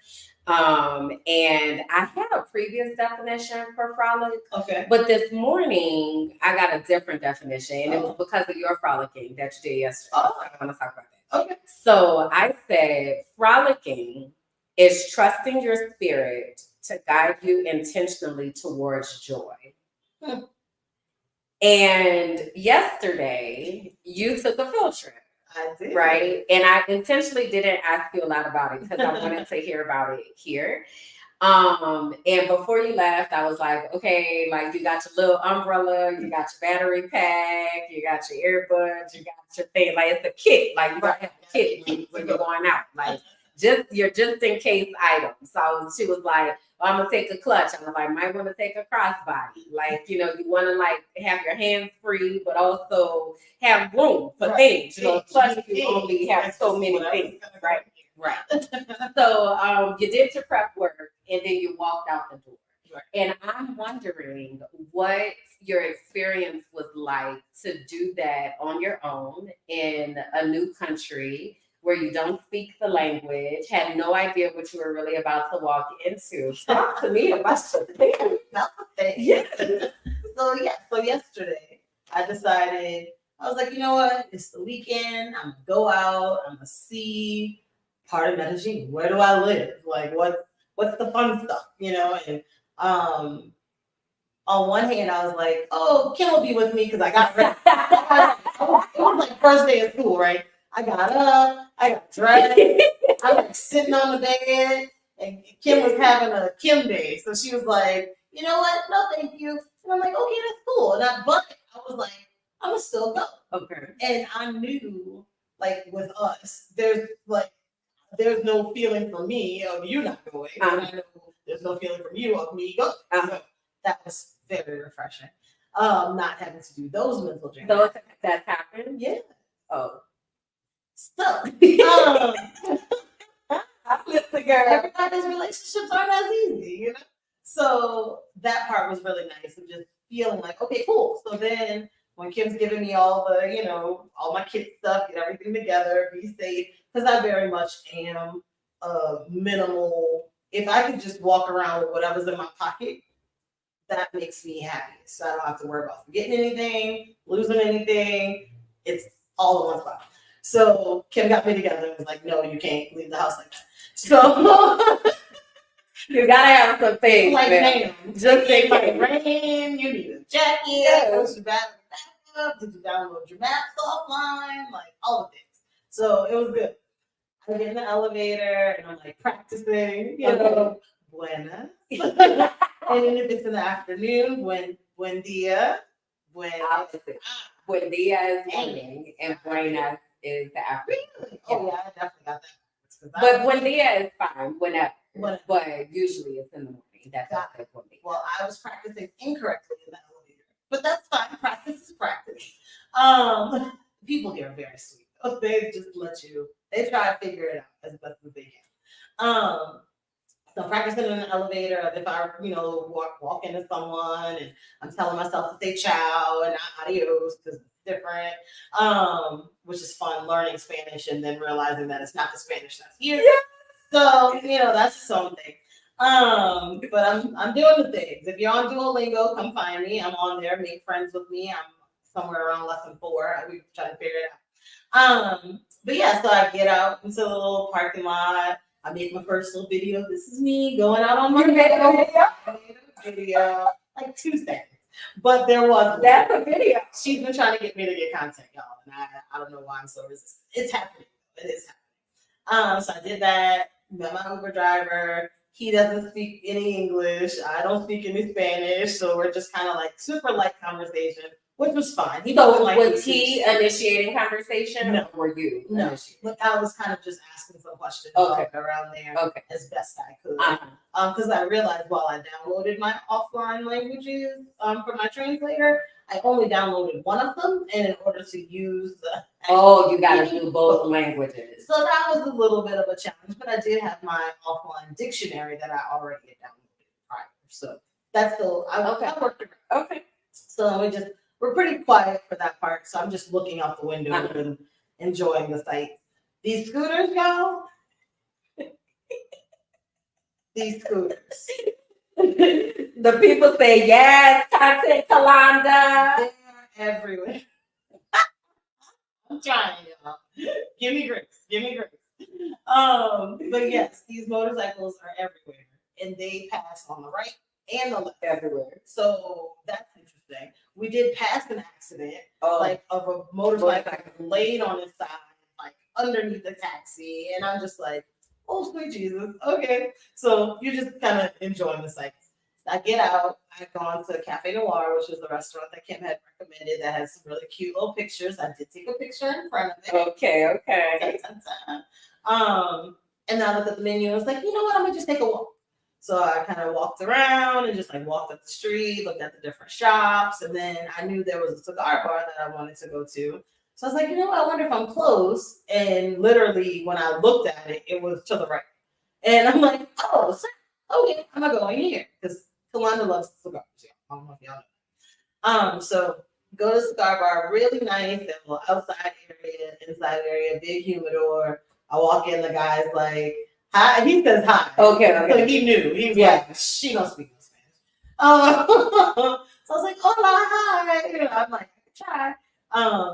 And I had a previous definition for frolic, but this morning I got a different definition, and it was because of your frolicking that you did yesterday. So I want to talk about that. Okay. So I said frolicking is trusting your spirit to guide you intentionally towards joy. And yesterday you took a field trip. I did. Right. And I intentionally didn't ask you a lot about it because I wanted to hear about it here. And before you left, I was like, okay, like you got your little umbrella, you got your battery pack, you got your earbuds, you got your thing. Like it's a kit. Like you gotta have a kit when you're going out. Like just in case items. So she was like, oh, I'm gonna take a clutch. I was like, might want to take a crossbody. Like, you know, you want to like have your hands free, but also have room for things. You know, clutch you only have so many things, right? Right. So you did your prep work and then you walked out the door. Right. And I'm wondering what your experience was like to do that on your own in a new country where you don't speak the language, had no idea what you were really about to walk into. Talk to me about the thing. Yes. So yesterday I decided, I was like, you know what? It's the weekend. I'm gonna go out. I'm gonna see part of Medellin. Where do I live? Like, what's the fun stuff? You know? And on one hand, I was like, oh, Kim will be with me because I got ready. It was like first day of school, right? I got up, I got dressed, I was like sitting on the bed, and Kim was having a Kim day. So she was like, you know what? No, thank you. And I'm like, okay, that's cool. And I was like, I'm gonna still go. Okay. And I knew, like with us, there's no feeling for me of you not going. And I know there's no feeling from you of me going. So that was very refreshing. Not having to do those mental journeys. So that happened? Yeah. Oh. So, everybody's relationships aren't as easy, you know? So that part was really nice of just feeling like, okay, cool. So then when Kim's giving me all the, you know, all my kid stuff, get everything together, be safe, because I very much am minimal. If I could just walk around with whatever's in my pocket, that makes me happy. So I don't have to worry about forgetting anything, losing anything. It's all in one spot. So Kim got me together and was like, no, you can't leave the house like that. So you gotta have some things. Like, man. Just in like rain, you need a jacket, push your battery back up, did you download your maps offline, like all of things. So it was good. I get in the elevator and I'm like practicing, you know, buena. And then if it's in the afternoon, buen dia. Buen dia is morning and buena is the afternoon. Really? Oh yeah, I definitely got that. But buen dia is fine whenever. But usually it's in the morning. That's buen dia. Well, I was practicing incorrectly in the elevator, but that's fine. Practice is practice. People here are very sweet. They just let you. They try to figure it out as best as they can. So practicing in the elevator, if I, you know, walk into someone and I'm telling myself to say ciao and not adios because it's different, which is fun, learning Spanish and then realizing that it's not the Spanish that's here. Yeah. So, you know, that's something. But I'm doing the things. If you're on Duolingo, come find me. I'm on there. Make friends with me. I'm somewhere around lesson 4. We try to figure it out. But yeah, so I get out into the little parking lot. I make my first little video. This is me going out on my video, like 2 seconds. But there was That's a video. She's been trying to get me to get content, y'all, and I don't know why I'm so resistant. It's happening. It is happening. So I did that. Met my Uber driver. He doesn't speak any English. I don't speak any Spanish, so we're just kind of like super light conversation, which was fine. So was he initiating conversation? No. Or were you? No. I was kind of just asking some questions around there as best I could. Because I realized while I downloaded my offline languages for my translator, I only downloaded one of them, and in order to use the you got to do both languages. So that was a little bit of a challenge, but I did have my offline dictionary that I already had downloaded prior. So that's still I worked around. Okay. So we're pretty quiet for that part. So I'm just looking out the window and enjoying the sight. These scooters, y'all. These scooters. The people say yes, content Kalanda. They're everywhere. I'm trying, y'all. Give me grace. But yes, these motorcycles are everywhere, and they pass on the right and the left everywhere. So that's interesting. We did pass an accident, like of a motorcycle laid on its side, like underneath the taxi, and I'm just like, oh sweet Jesus, okay. So you're just kind of enjoying the sights. I get out. I've gone to Cafe Noir, which is the restaurant that Kim had recommended that has some really cute little pictures. I did take a picture in front of it. Okay. And then I looked at the menu and was like, you know what? I'm gonna just take a walk. So I kind of walked around and just like walked up the street, looked at the different shops, and then I knew there was a cigar bar that I wanted to go to. So I was like, you know what? I wonder if I'm close. And literally, when I looked at it, it was to the right. And I'm like, oh, okay, I'm gonna go in here because Kalanda loves cigars. Yeah, I don't know if y'all know. So go to the cigar bar, really nice. There's a little outside area, inside area, big humidor. I walk in, the guy's like, hi. He says hi. Okay. So he knew. He was like, she don't speak no Spanish. So I was like, hola, hi. You know, I'm like, try.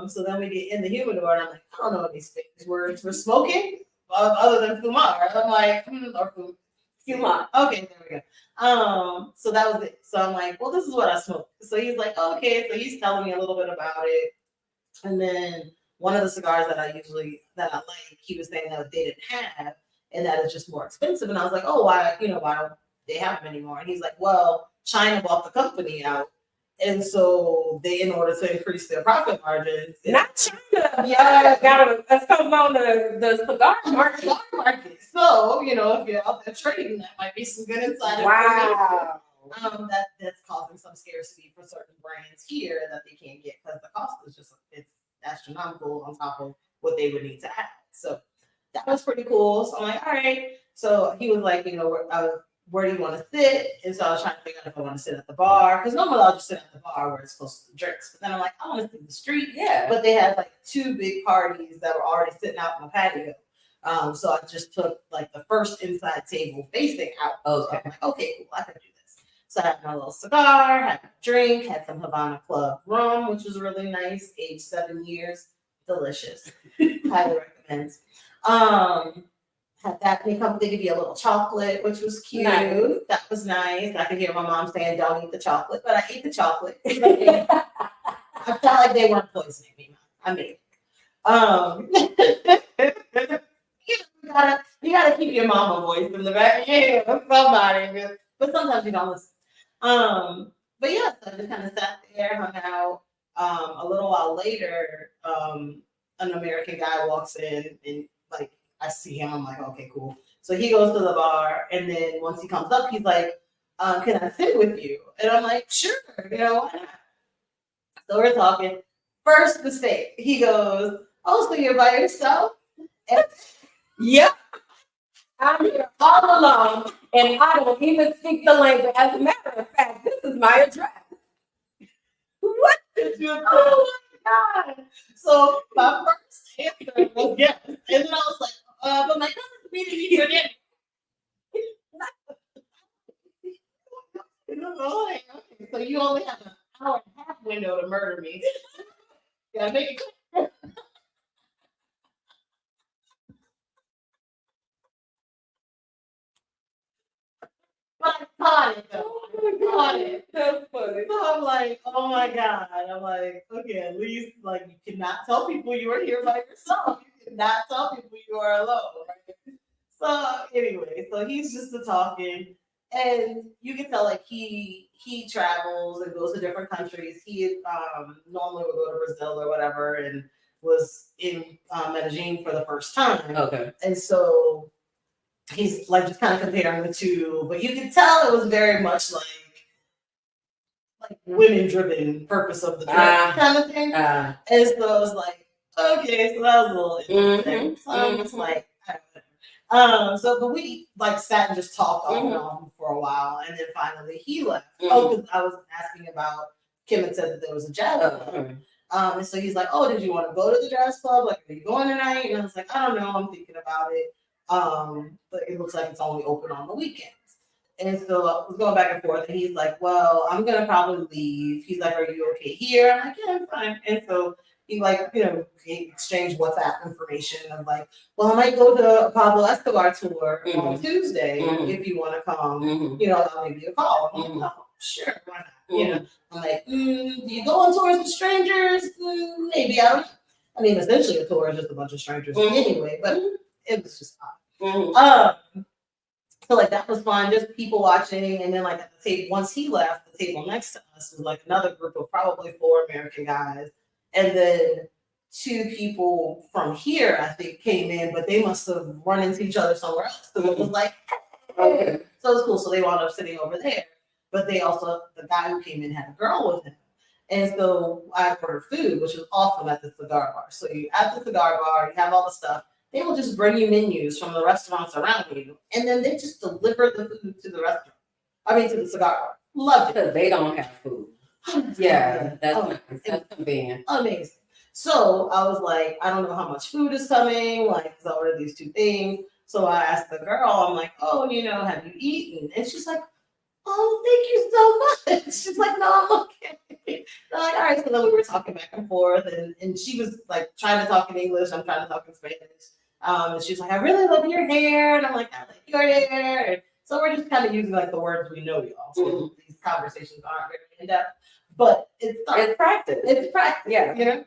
So then we get in the humidor, and I'm like, I don't know any Spanish words for smoking other than fumar. I'm like, or fumar. Okay, there we go. So that was it. So I'm like, well, this is what I smoke. So he's like, okay. So he's telling me a little bit about it. And then one of the cigars that I like, he was saying that they didn't have, and that is just more expensive. And I was like, oh, why don't they have them anymore? And he's like, well, China bought the company out. And so they, in order to increase their profit margins, not China. Yeah, got a something on the cigar market. So, you know, if you're out there trading, that might be some good insider. Wow. That's causing some scarcity for certain brands here that they can't get because the cost is it's astronomical on top of what they would need to have. So that was pretty cool. So I'm like, all right. So he was like, you know, where do you want to sit? And so I was trying to figure out if I want to sit at the bar. Because normally I'll just sit at the bar where it's close to the drinks. But then I'm like, I want to sit in the street. Yeah. But they had like 2 big parties that were already sitting out in the patio. So I just took like the first inside table facing out. Okay. So I'm like, okay, cool, I can do this. So I had my little cigar, had a drink, had some Havana Club rum, which was really nice, aged 7 years. Delicious. Highly recommend. Had that. They give you a little chocolate, which was cute. Nice. That was nice. I could hear my mom saying, "Don't eat the chocolate," but I ate the chocolate. I felt like they weren't poisoning me. I mean, you gotta keep your mama voice in the back. Yeah, somebody. But sometimes you don't listen. But yeah, so I just kind of sat there, hung out. A little while later, an American guy walks in and like. I see him. I'm like, okay, cool. So he goes to the bar, and then once he comes up, he's like, "Can I sit with you?" And I'm like, "Sure, you know why not?" So we're talking. First mistake, he goes, "Oh, so you're by yourself?" And, yep, I'm here all alone, and I don't even speak the language. As a matter of fact, this is my address. What did you do? Oh my God! So my first answer was yes, and then I was like. But my cousin's meeting me again. Okay. So you only have an hour and a half window to murder me. Yeah, make it clear. like that. Oh my God. That's funny. So I'm like, oh my God. I'm like, okay, at least like you cannot tell people you are here by yourself. You cannot tell people you are alone. Right? So anyway, so he's just talking, and you can tell like he travels and goes to different countries. He normally would go to Brazil or whatever, and was in Medellin for the first time. Okay. And so he's like just kind of comparing the two, but you can tell it was very much like women driven purpose of the trip kind of thing. And so I was like, okay, so that was a little interesting. So I'm just like, I don't know. So but we like sat and just talked off and on for a while, and then finally he left. Oh, because I was asking about Kim had said that there was a jazz club. And so he's like, oh, did you want to go to the jazz club? Like, are you going tonight? And I was like, I don't know, I'm thinking about it. But it looks like it's only open on the weekends. And so I was going back and forth, and he's like, well, I'm gonna probably leave. He's like, are you okay here? I'm like, yeah, I'm fine. And so he like, he exchanged WhatsApp information of like, well, I might go to Pablo Escobar tour on Tuesday if you want to come. I'll give you a call. I'm like, oh, sure, why not? I'm like, do you go on tours with strangers? Maybe I don't know. I mean, essentially a tour is just a bunch of strangers anyway, but it was just fun. So like that was fun, just people watching, and then like at the table, once he left, the table next to us was like another group of probably 4 American guys, and then 2 people from here I think came in, but they must have run into each other somewhere else. So it was like, hey. So it was cool. So they wound up sitting over there, but they also the guy who came in had a girl with him, and so I ordered food, which was awesome at the cigar bar. So you at the cigar bar, you have all the stuff. They will just bring you menus from the restaurants around you, and then they just deliver the food to the restaurant. I mean, to the cigar bar. Loved it. Because they don't have food. Yeah, that's nice. That's convenient. Amazing. So I was like, I don't know how much food is coming, like, because I ordered these 2 things. So I asked the girl, I'm like, oh, have you eaten? And she's like, oh, thank you so much. She's like, no, I'm okay. I'm like, all right. So then we were talking back and forth, and she was like trying to talk in English. I'm trying to talk in Spanish. And she's like, I really love your hair. And I'm like, I like your hair. And so we're just kind of using like the words we know, y'all. So these conversations aren't very in depth, but it's practice. It's practice. Yeah.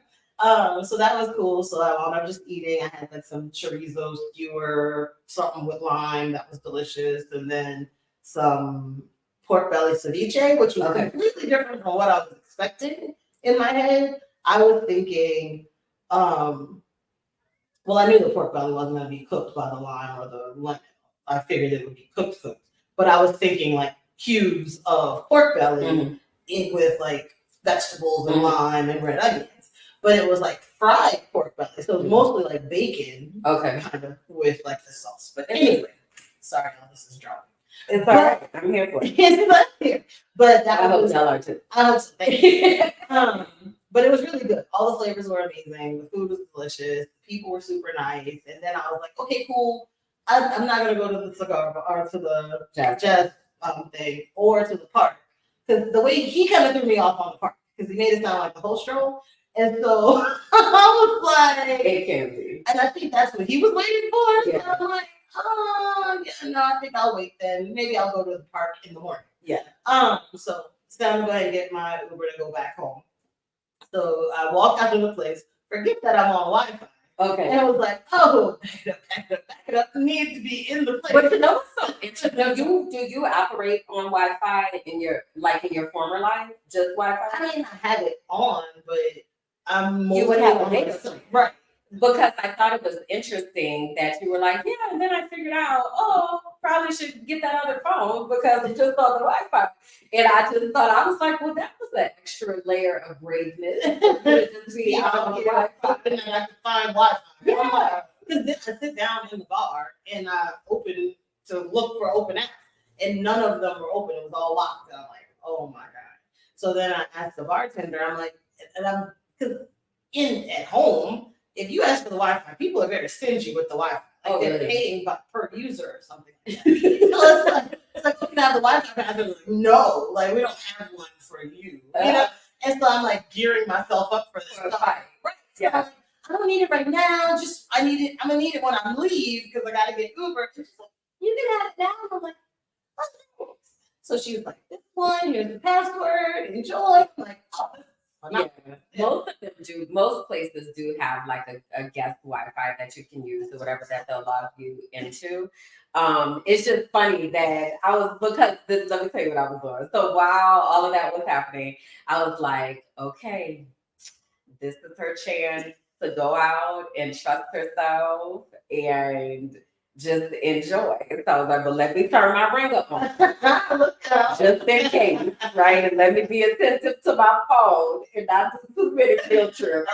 So that was cool. So I wound up just eating. I had like some chorizo skewer, something with lime that was delicious, and then some pork belly ceviche, which was completely different from what I was expecting in my head. I was thinking, well, I knew the pork belly wasn't going to be cooked by the lime or the lemon. I figured it would be cooked. But I was thinking like cubes of pork belly with like vegetables and lime and red onions. But it was like fried pork belly. So it was mostly like bacon kind of with like the sauce. But anyway, sorry, y'all, this is drawing. It's all right. I'm here for it. It's not here. But that I hope y'all are too. I hope so. Thank you. But it was really good. All the flavors were amazing. The food was delicious. The people were super nice. And then I was like, okay, cool. I'm not gonna go to the cigar bar or to the jazz thing or to the park, because the way he kind of threw me off on the park, because he made it sound like the whole stroll. And so I was like, it can be. And I think that's what he was waiting for. Yeah. So I'm like, I think I'll wait then. Maybe I'll go to the park in the morning. Yeah. So it's time to go ahead and get my Uber to go back home. So I walked out of the place, forget that I'm on Wi-Fi. Okay. And I was like, oh, back it up. Need to be in the place. But do you operate on Wi-Fi in your former life? Just Wi-Fi? I mean, I have it on, but I'm you would have a data stream. Right. Because I thought it was interesting that you were like, yeah, and then I figured out, probably should get that other phone because it just on the Wi-Fi. And I just thought, I was like, well, that was an extra layer of braveness. Just be out on the Wi-Fi. And I have to find Wi-Fi. Yeah. Because I sit down in the bar and I open to look for open apps, and none of them were open. It was all locked. And I'm like, oh my God. So then I asked the bartender, I'm like, because at home, if you ask for the Wi-Fi, people are very stingy with the Wi-Fi. Like they're paying per user or something like that. So it's like, you can have the Wi-Fi password. Like, no, like we don't have one for you. And so I'm like gearing myself up for this. Right. So I'm like, I don't need it right now. I'm gonna need it when I leave because I gotta get Uber. And she's like, you can have it now. I'm like, oh, thanks. So she was like, this one, here's the password, enjoy. I'm like, oh, Yeah, most of them do. Most places do have like a guest Wi-Fi that you can use or whatever that they'll log you into. It's just funny that let me tell you what I was doing. So while all of that was happening, I was like, okay, this is her chance to go out and trust herself and just enjoy. So I was like, but let me turn my ring up on just in case, right? And let me be attentive to my phone and not do too many field trips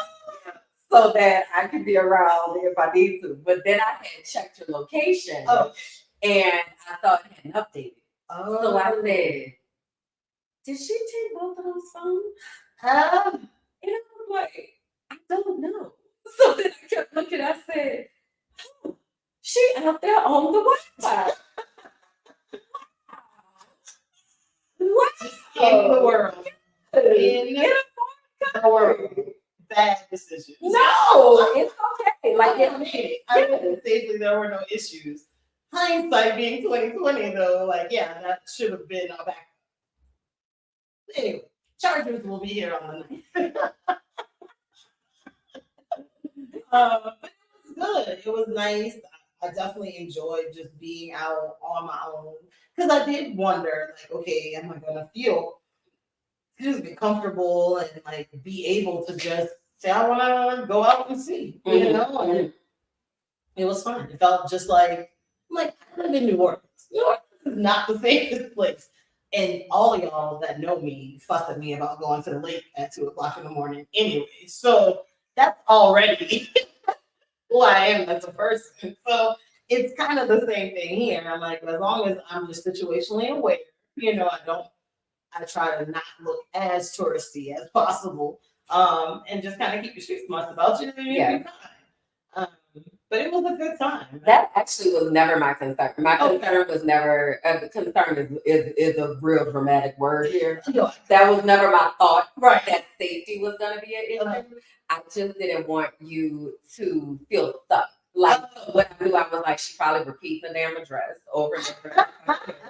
so that I can be around if I need to. But then I had checked your location and I thought it hadn't updated. So I said, did she take both of those phones? And I was like, I don't know. So then I kept looking, I said, oh, she out there on the Wi-Fi. What in the world? In the world. Bad decision. No, it's okay. Like I mean, safely there were no issues. Hindsight being 2020 though, like yeah, that should have been a backup. Anyway, Chargers will be here on the night. But it was good. It was nice. I definitely enjoyed just being out on my own because I did wonder, like, okay, am I gonna just be comfortable and like be able to just say I want to go out and see, you know? And it was fun. It felt just like I live in New Orleans. New Orleans is not the safest place. And all of y'all that know me fuss at me about going to the lake at 2:00 in the morning anyway. So that's already who I am as a person. So it's kind of the same thing here. I'm like, as long as I'm just situationally aware, you know, I try to not look as touristy as possible. And just kind of keep your street smarts about you. Yeah. But it was a good time. That actually was never my concern. My concern was never, concern is a real dramatic word here. That was never my thought, right? That safety was going to be an issue. I just didn't want you to feel stuck. Like what I knew, I was like, she probably repeats the damn address over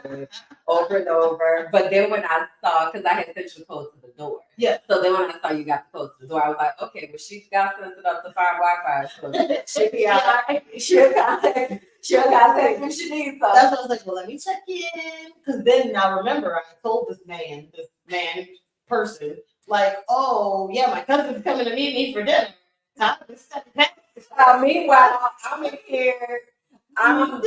and over. But then when I saw, because I had sent you the code to the door. Yeah. So then when I saw you got the code to the door, I was like, okay, well she got sent it up to find Wi-Fi. So she'll be all right. She'll contact when she needs something. That's what I was like, well, let me check in. Because then I remember I told this person, like, oh yeah, my cousin's coming to meet me for dinner. Meanwhile, I'm in here. I'm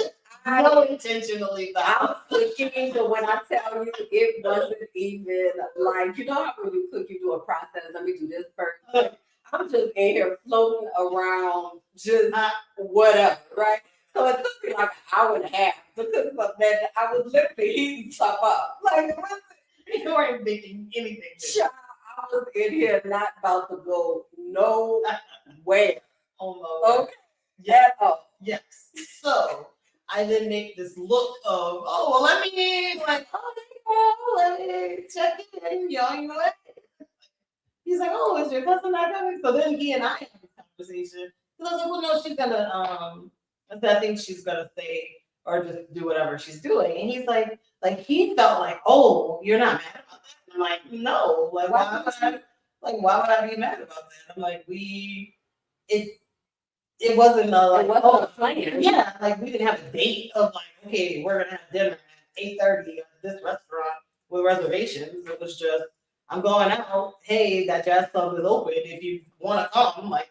intentionally. I'm cooking, but when I tell you, it wasn't even like, you know how when you cook, you do a process. Let me do this first. I'm just in here floating around, just whatever, right? So it took me like an hour and a half to cook something that I was literally heating stuff up. Like, you weren't making anything. I was in here not about to go nowhere. Okay. Yeah. Yes. So I then make this look of, oh, well, let me check in, you know what? He's like, oh, is your cousin not coming? So then he and I have a conversation. So I was like, well, no, she's gonna, I think she's gonna stay or just do whatever she's doing. And he's like he felt like, oh, you're not mad about that. And I'm like, no, like why would I be mad about that? I'm like, it wasn't a plan. Yeah, like we didn't have a date of like, okay, we're gonna have dinner at 8:30 at this restaurant with reservations. It was just, I'm going out. Hey, that jazz club is open. If you want to come, like,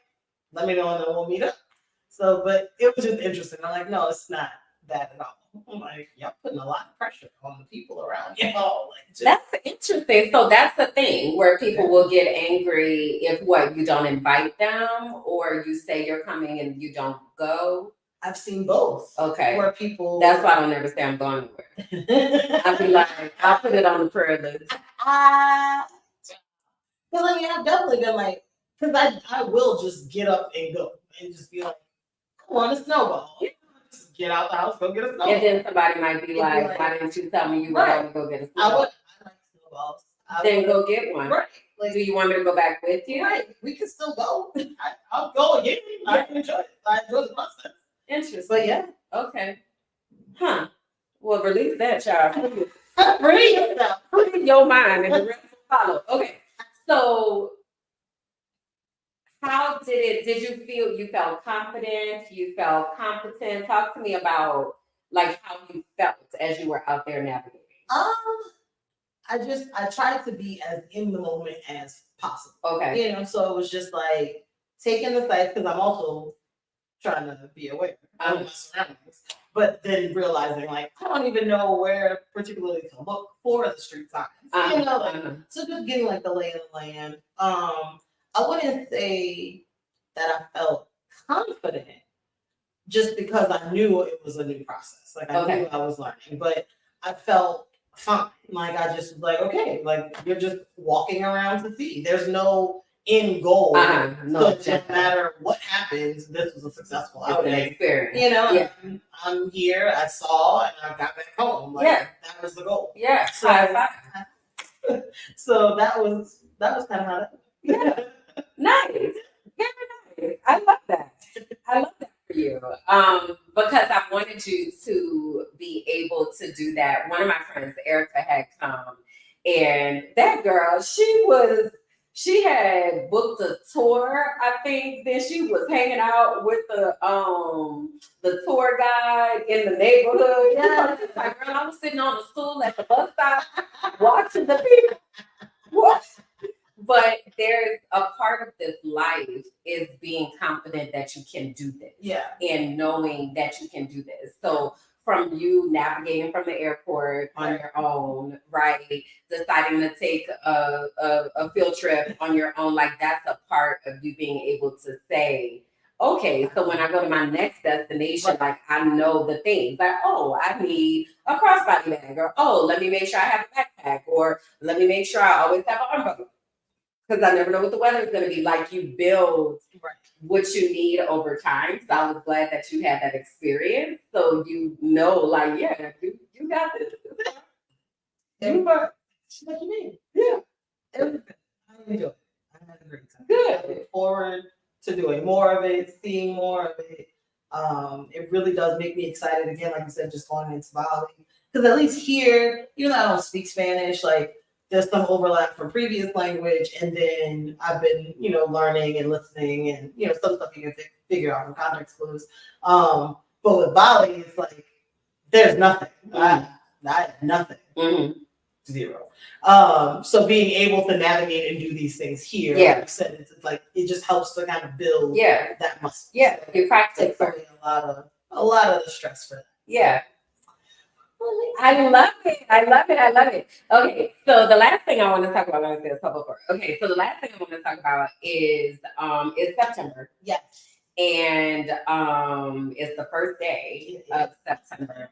let me know and then we'll meet up. So, but it was just interesting. I'm like, no, it's not that at all. I'm like, y'all putting a lot of pressure on the people around y'all. Like, that's interesting. So that's the thing where people will get angry if you don't invite them, or you say you're coming and you don't go. I've seen both. Okay. Where people. That's why I don't ever say I'm going anywhere. I'd be like, I'll put it on the prayer list. Because I mean, I've definitely been like, because I will just get up and go and just be like, come on, a snowball. Just get out the house, go get a snowball. And then somebody might be like, why didn't you tell me you were going to go get a snowball? I like snowballs. Then go get one. Right. Like, do you want me to go back with you? Right. We can still go. I'll go again. I can enjoy it. I enjoy the process. Interesting. But yeah. Okay. Huh. Well, release that, child. Free yourself. Free your mind and the rest will follow. Okay. So how did you feel? You felt confident? You felt competent? Talk to me about like how you felt as you were out there navigating. I tried to be as in the moment as possible. Okay. You know, so it was just like taking the sights because I'm also trying to be aware of my surroundings. But then realizing like I don't even know where particularly to look for the street signs. You know, like, so just getting like the lay of the land. I wouldn't say that I felt confident just because I knew it was a new process. Like I knew I was learning, but I felt fine. Like I just was like, okay, like you're just walking around to see. There's no end goal. So no matter what happens, this was a successful outing. You know, I'm here, I saw, and I got back home. Like that was the goal. Yeah. So, so that was kind of how that. Nice. Very nice. I love that. I love that for you. Because I wanted you to be able to do that. One of my friends, Erica, had come, and that girl, she had booked a tour, I think. Then she was hanging out with the tour guide in the neighborhood. Yeah. Like, girl, I was sitting on a stool at the bus stop watching the people. What? But there's a part of this life is being confident that you can do this. Yeah. And knowing that you can do this. So from you navigating from the airport on your own, right? Deciding to take a field trip on your own, like that's a part of you being able to say, okay, so when I go to my next destination, like I know the things. Like, oh, I need a crossbody bag, or oh, let me make sure I have a backpack, or let me make sure I always have an umbrella. Because I never know what the weather is going to be. Like you build what you need over time. So I was glad that you had that experience. So you know, like, yeah, you got this. What you mean? Yeah. Everything. I enjoy it. I had a great time. Good. I look forward to doing more of it, seeing more of it. It really does make me excited again, like you said, just going into Bali. Because at least here, even though I don't speak Spanish, like there's some overlap from previous language, and then I've been, you know, learning and listening, and you know, some stuff you can figure out from context clues. But with Bali, it's like there's nothing. I had nothing. Zero. So being able to navigate and do these things here, like you said, it's like it just helps to kind of build that muscle. Yeah, so you practice a lot of the stress for that. Yeah. I love it. I love it. I love it. Okay, so the last thing I want to talk about, let me say a couple more. Okay, so the last thing I want to talk about is September. Yes. And it's the first day of September.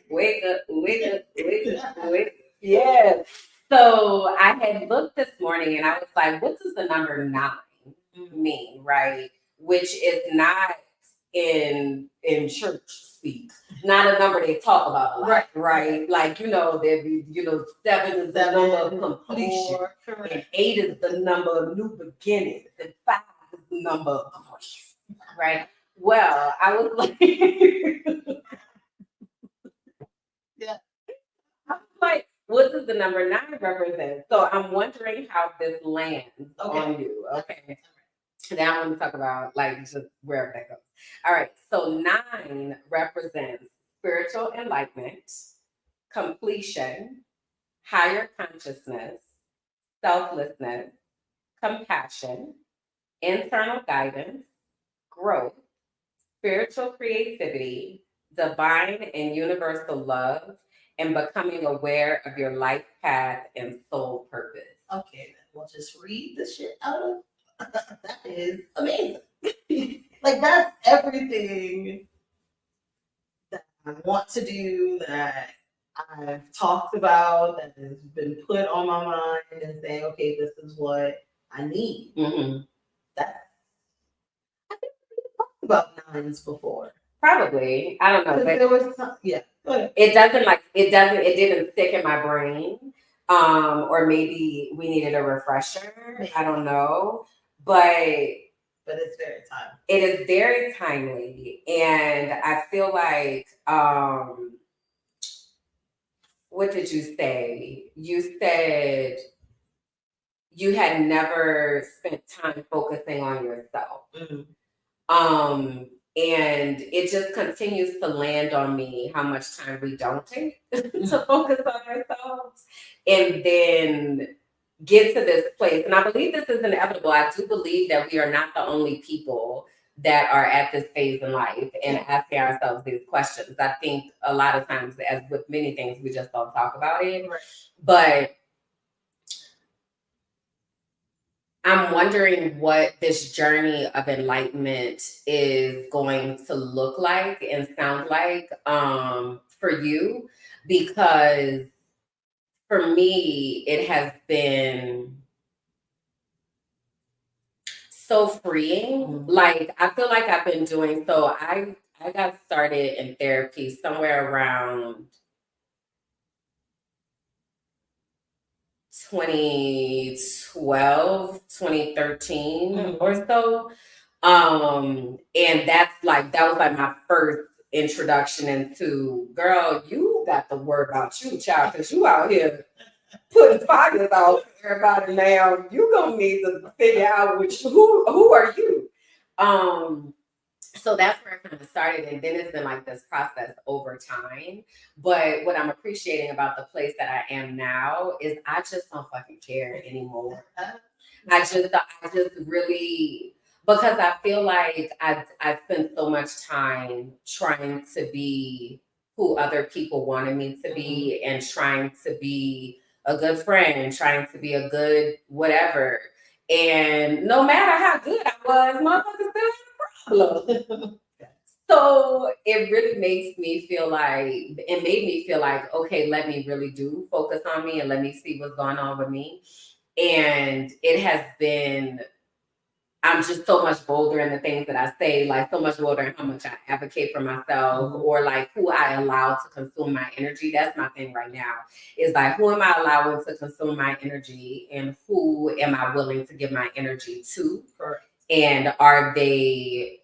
Wake up, wake up, wake up, wake up. Yes. So I had looked this morning and I was like, what does the number 9 mean, right? Which is not in church speak. Not a number they talk about a lot, right? Like, you know, there be, you know, 7 is the number of completion, and 8 is the number of new beginnings, and 5 is the number of grace, right? Well, I was like, yeah. I was like, what does the number 9 represent? So I'm wondering how this lands on you, okay? Now I want to talk about like just wherever that goes. All right, so 9 represents spiritual enlightenment, completion, higher consciousness, selflessness, compassion, internal guidance, growth, spiritual creativity, divine and universal love, and becoming aware of your life path and soul purpose. Okay, then we'll just read the shit out of that is amazing. Like that's everything that I want to do, that I've talked about, that has been put on my mind, and saying, okay, this is what I need. That I think we talked about 9s before. Probably. I don't know. But there was some, it didn't stick in my brain. Or maybe we needed a refresher. Maybe. I don't know. But it's very timely. It is very timely. And I feel like what did you say? You said you had never spent time focusing on yourself. And it just continues to land on me how much time we don't take to focus on ourselves and then get to this place. And I believe this is inevitable. I do believe that we are not the only people that are at this phase in life and asking ourselves these questions. I think a lot of times, as with many things, we just don't talk about it. Right. But I'm wondering what this journey of enlightenment is going to look like and sound like for you, because for me, it has been so freeing. Like, I feel like I've been doing, so I got started in therapy somewhere around 2012, 2013 or so. And that was like my first introduction into, girl, you got to worry about you, child, because you out here putting fires out for everybody now. You gonna need to figure out who are you. So that's where I kind of started, and then it's been like this process over time. But what I'm appreciating about the place that I am now is I just don't fucking care anymore. I just really, because I feel like I spent so much time trying to be who other people wanted me to be, and trying to be a good friend, trying to be a good whatever. And no matter how good I was, motherfuckers still had a problem. So it really makes me feel like, it made me feel like, okay, let me really do focus on me and let me see what's going on with me. And it has been, I'm just so much bolder in the things that I say, like so much bolder in how much I advocate for myself, or like who I allow to consume my energy. That's my thing right now, is like, who am I allowing to consume my energy, and who am I willing to give my energy to? Correct. And are they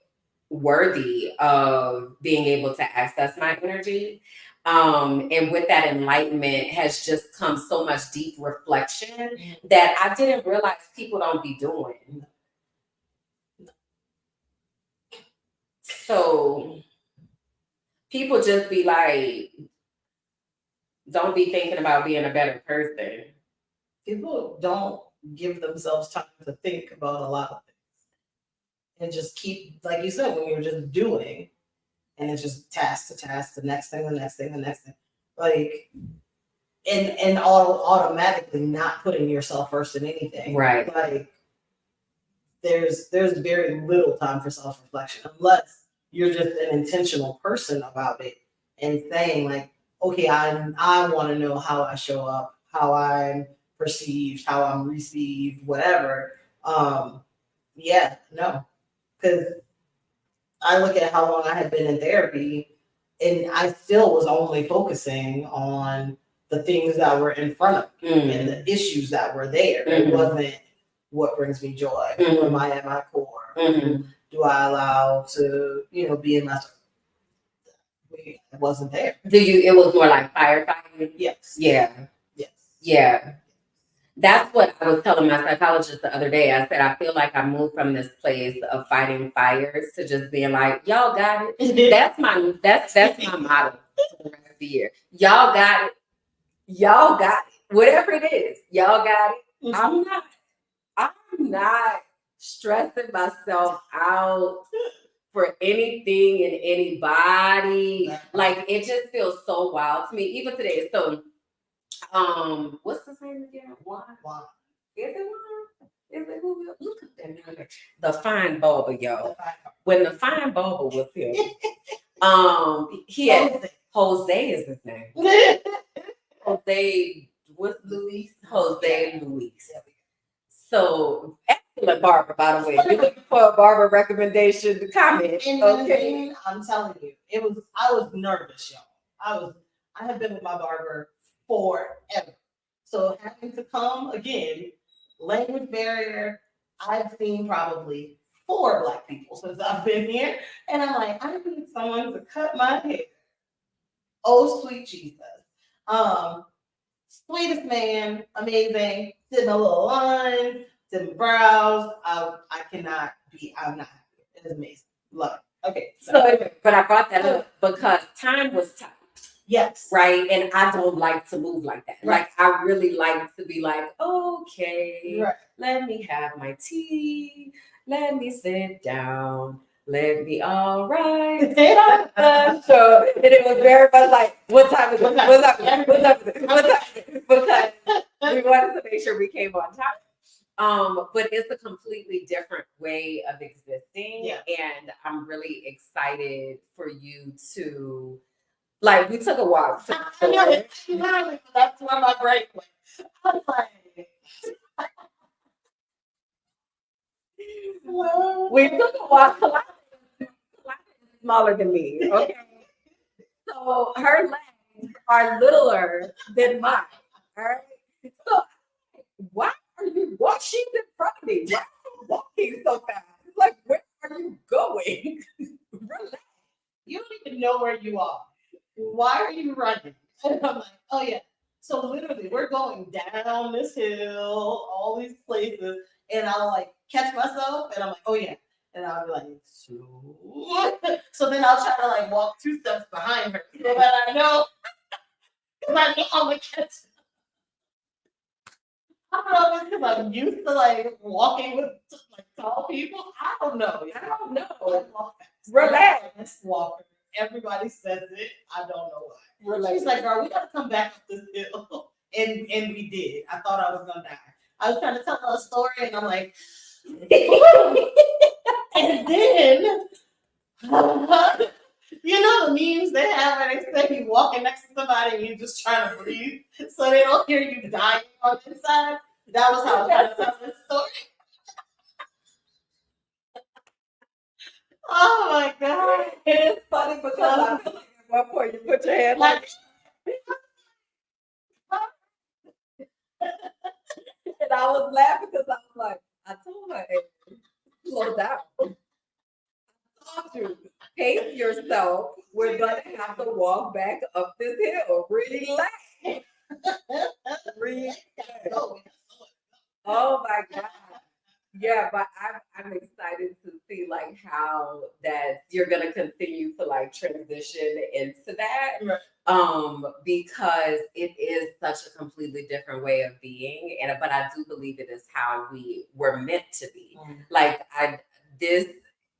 worthy of being able to access my energy? And with that enlightenment has just come so much deep reflection that I didn't realize people don't be doing. So people just be like, don't be thinking about being a better person. People don't give themselves time to think about a lot of things. And just keep, like you said, when you're just doing, and it's just task to task, the next thing, the next thing, the next thing. Like, and all automatically not putting yourself first in anything. Right. Like, there's very little time for self-reflection unless you're just an intentional person about it and saying like, okay, I want to know how I show up, how I'm perceived, how I'm received, whatever. Yeah, no, because I look at how long I had been in therapy, and I still was only focusing on the things that were in front of me and the issues that were there. It wasn't what brings me joy. Who am I at my core? Who do I allow to, be in my? It wasn't there. It was more like firefighting? Yes. Yeah. Yes. Yeah. That's what I was telling my psychologist the other day. I said, I feel like I moved from this place of fighting fires to just being like, y'all got it. That's my motto for the rest of the year. Y'all got it. Y'all got it. Whatever it is, y'all got it. I'm not stressing myself out for anything and anybody. Like, it just feels so wild to me. Even today. So what's his name again? Juan. Is it Juan? Is it who? Look at that name. The fine barber, y'all. When the fine barber was here, he had Jose is his name. Jose, what's Luis? Jose Luis. So excellent barber, by the way. If you're looking for a barber recommendation, comment. Okay. I'm telling you, I was nervous, y'all. I have been with my barber forever. So having to come again, language barrier, I've seen probably 4 Black people since I've been here. And I'm like, I need someone to cut my hair. Oh, sweet Jesus. Sweetest man, amazing. Did my little line, did my brows. I'm not happy. It's amazing. Love it. Okay. So, but I brought that up because time was tight. Yes. Right. And I don't like to move like that. Right. Like, I really like to be like, okay, Right. let me have my tea. Let me sit down. Let me, all right. So, and it was very much like, what time is it? What time is it? What time is it? What time is it? Because we wanted to make sure we came on time. But it's a completely different way of existing. Yeah. And I'm really excited for you to, like, we took a walk. Literally, that's where my brain went. I was like, we took a walk. Kalani is smaller than me. Okay. So her legs are littler than mine. All right. So why are you walking? She's in front of me. Why are you walking so fast? Like, where are you going? Relax. You don't even know where you are. Why are you running? And I'm like, oh yeah. So literally, we're going down this hill, all these places, and I'll like catch myself, and I'm like, oh yeah. And I'll be like, so then I'll try to like walk 2 steps behind her so that I know, because I know I'm gonna catch. I don't know if it's because I'm used to like walking with like tall people. I don't know. Relax, walker. Everybody says it. I don't know why. Relax. She's like, girl, we gotta come back up this hill. And we did. I thought I was gonna die. I was trying to tell her a story, and I'm like, and then you know the memes they have where they say you walking next to somebody and you just trying to breathe so they don't hear you dying on the inside. That was how I was trying to tell this story. Oh my god. It's funny because I feel like at one point you put your hand like and I was laughing because I was like, I told her, hey, slow down. I told you, pace yourself. We're gonna have to walk back up this hill. Relax. Relax. Oh my God. Yeah, but I'm excited to see like how that you're gonna continue to like transition into that. Right. Because it is such a completely different way of being. But I do believe it is how we were meant to be. Like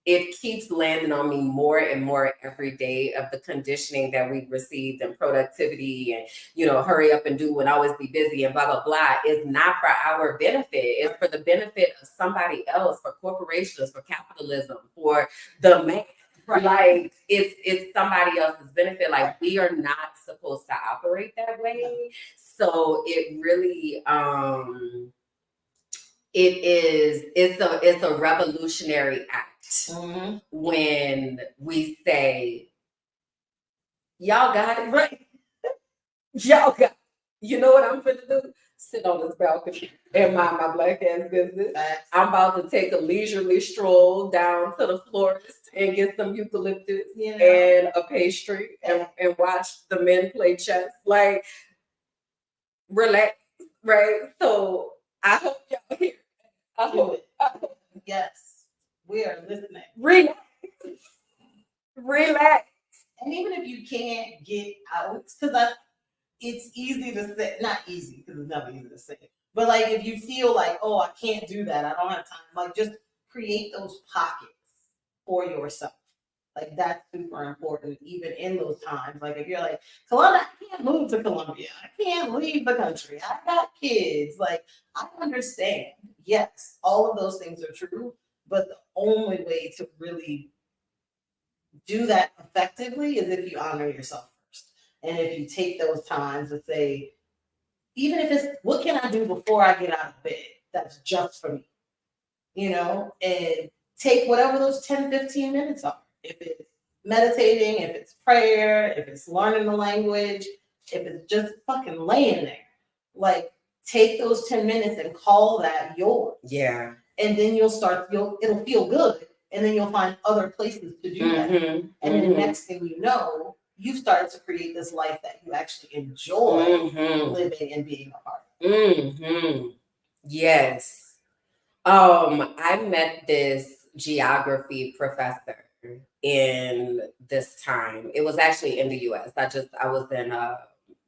it keeps landing on me more and more every day of the conditioning that we've received and productivity and, hurry up and do and always be busy and blah, blah, blah. Is not for our benefit. It's for the benefit of somebody else, for corporations, for capitalism, for the man. Right. Like it's somebody else's benefit. Like we are not supposed to operate that way. So it really, it's a revolutionary act. Mm-hmm. When we say, y'all got it right. Y'all got it. You know what I'm gonna do? Sit on this balcony and mind my black ass business. I'm about to take a leisurely stroll down to the florist and get some eucalyptus and a pastry and watch the men play chess. Like, relax, right? So I hope y'all hear. I hope. Yes. We are listening. Relax. And even if you can't get out, because it's easy to say, not easy, because it's never easy to say, but like if you feel like, oh, I can't do that, I don't have time, like just create those pockets for yourself. Like that's super important, even in those times. Like if you're like, Columbia, I can't move to Columbia. I can't leave the country. I got kids. Like I understand. Yes, all of those things are true. But the only way to really do that effectively is if you honor yourself first. And if you take those times to say, even if it's, what can I do before I get out of bed? That's just for me, and take whatever those 10, 15 minutes are. If it's meditating, if it's prayer, if it's learning the language, if it's just fucking laying there, like take those 10 minutes and call that yours. Yeah. And then it'll feel good. And then you'll find other places to do that. And then next thing you know, you started to create this life that you actually enjoy living and being a part of. Yes. I met this geography professor in this time. It was actually in the US. I was in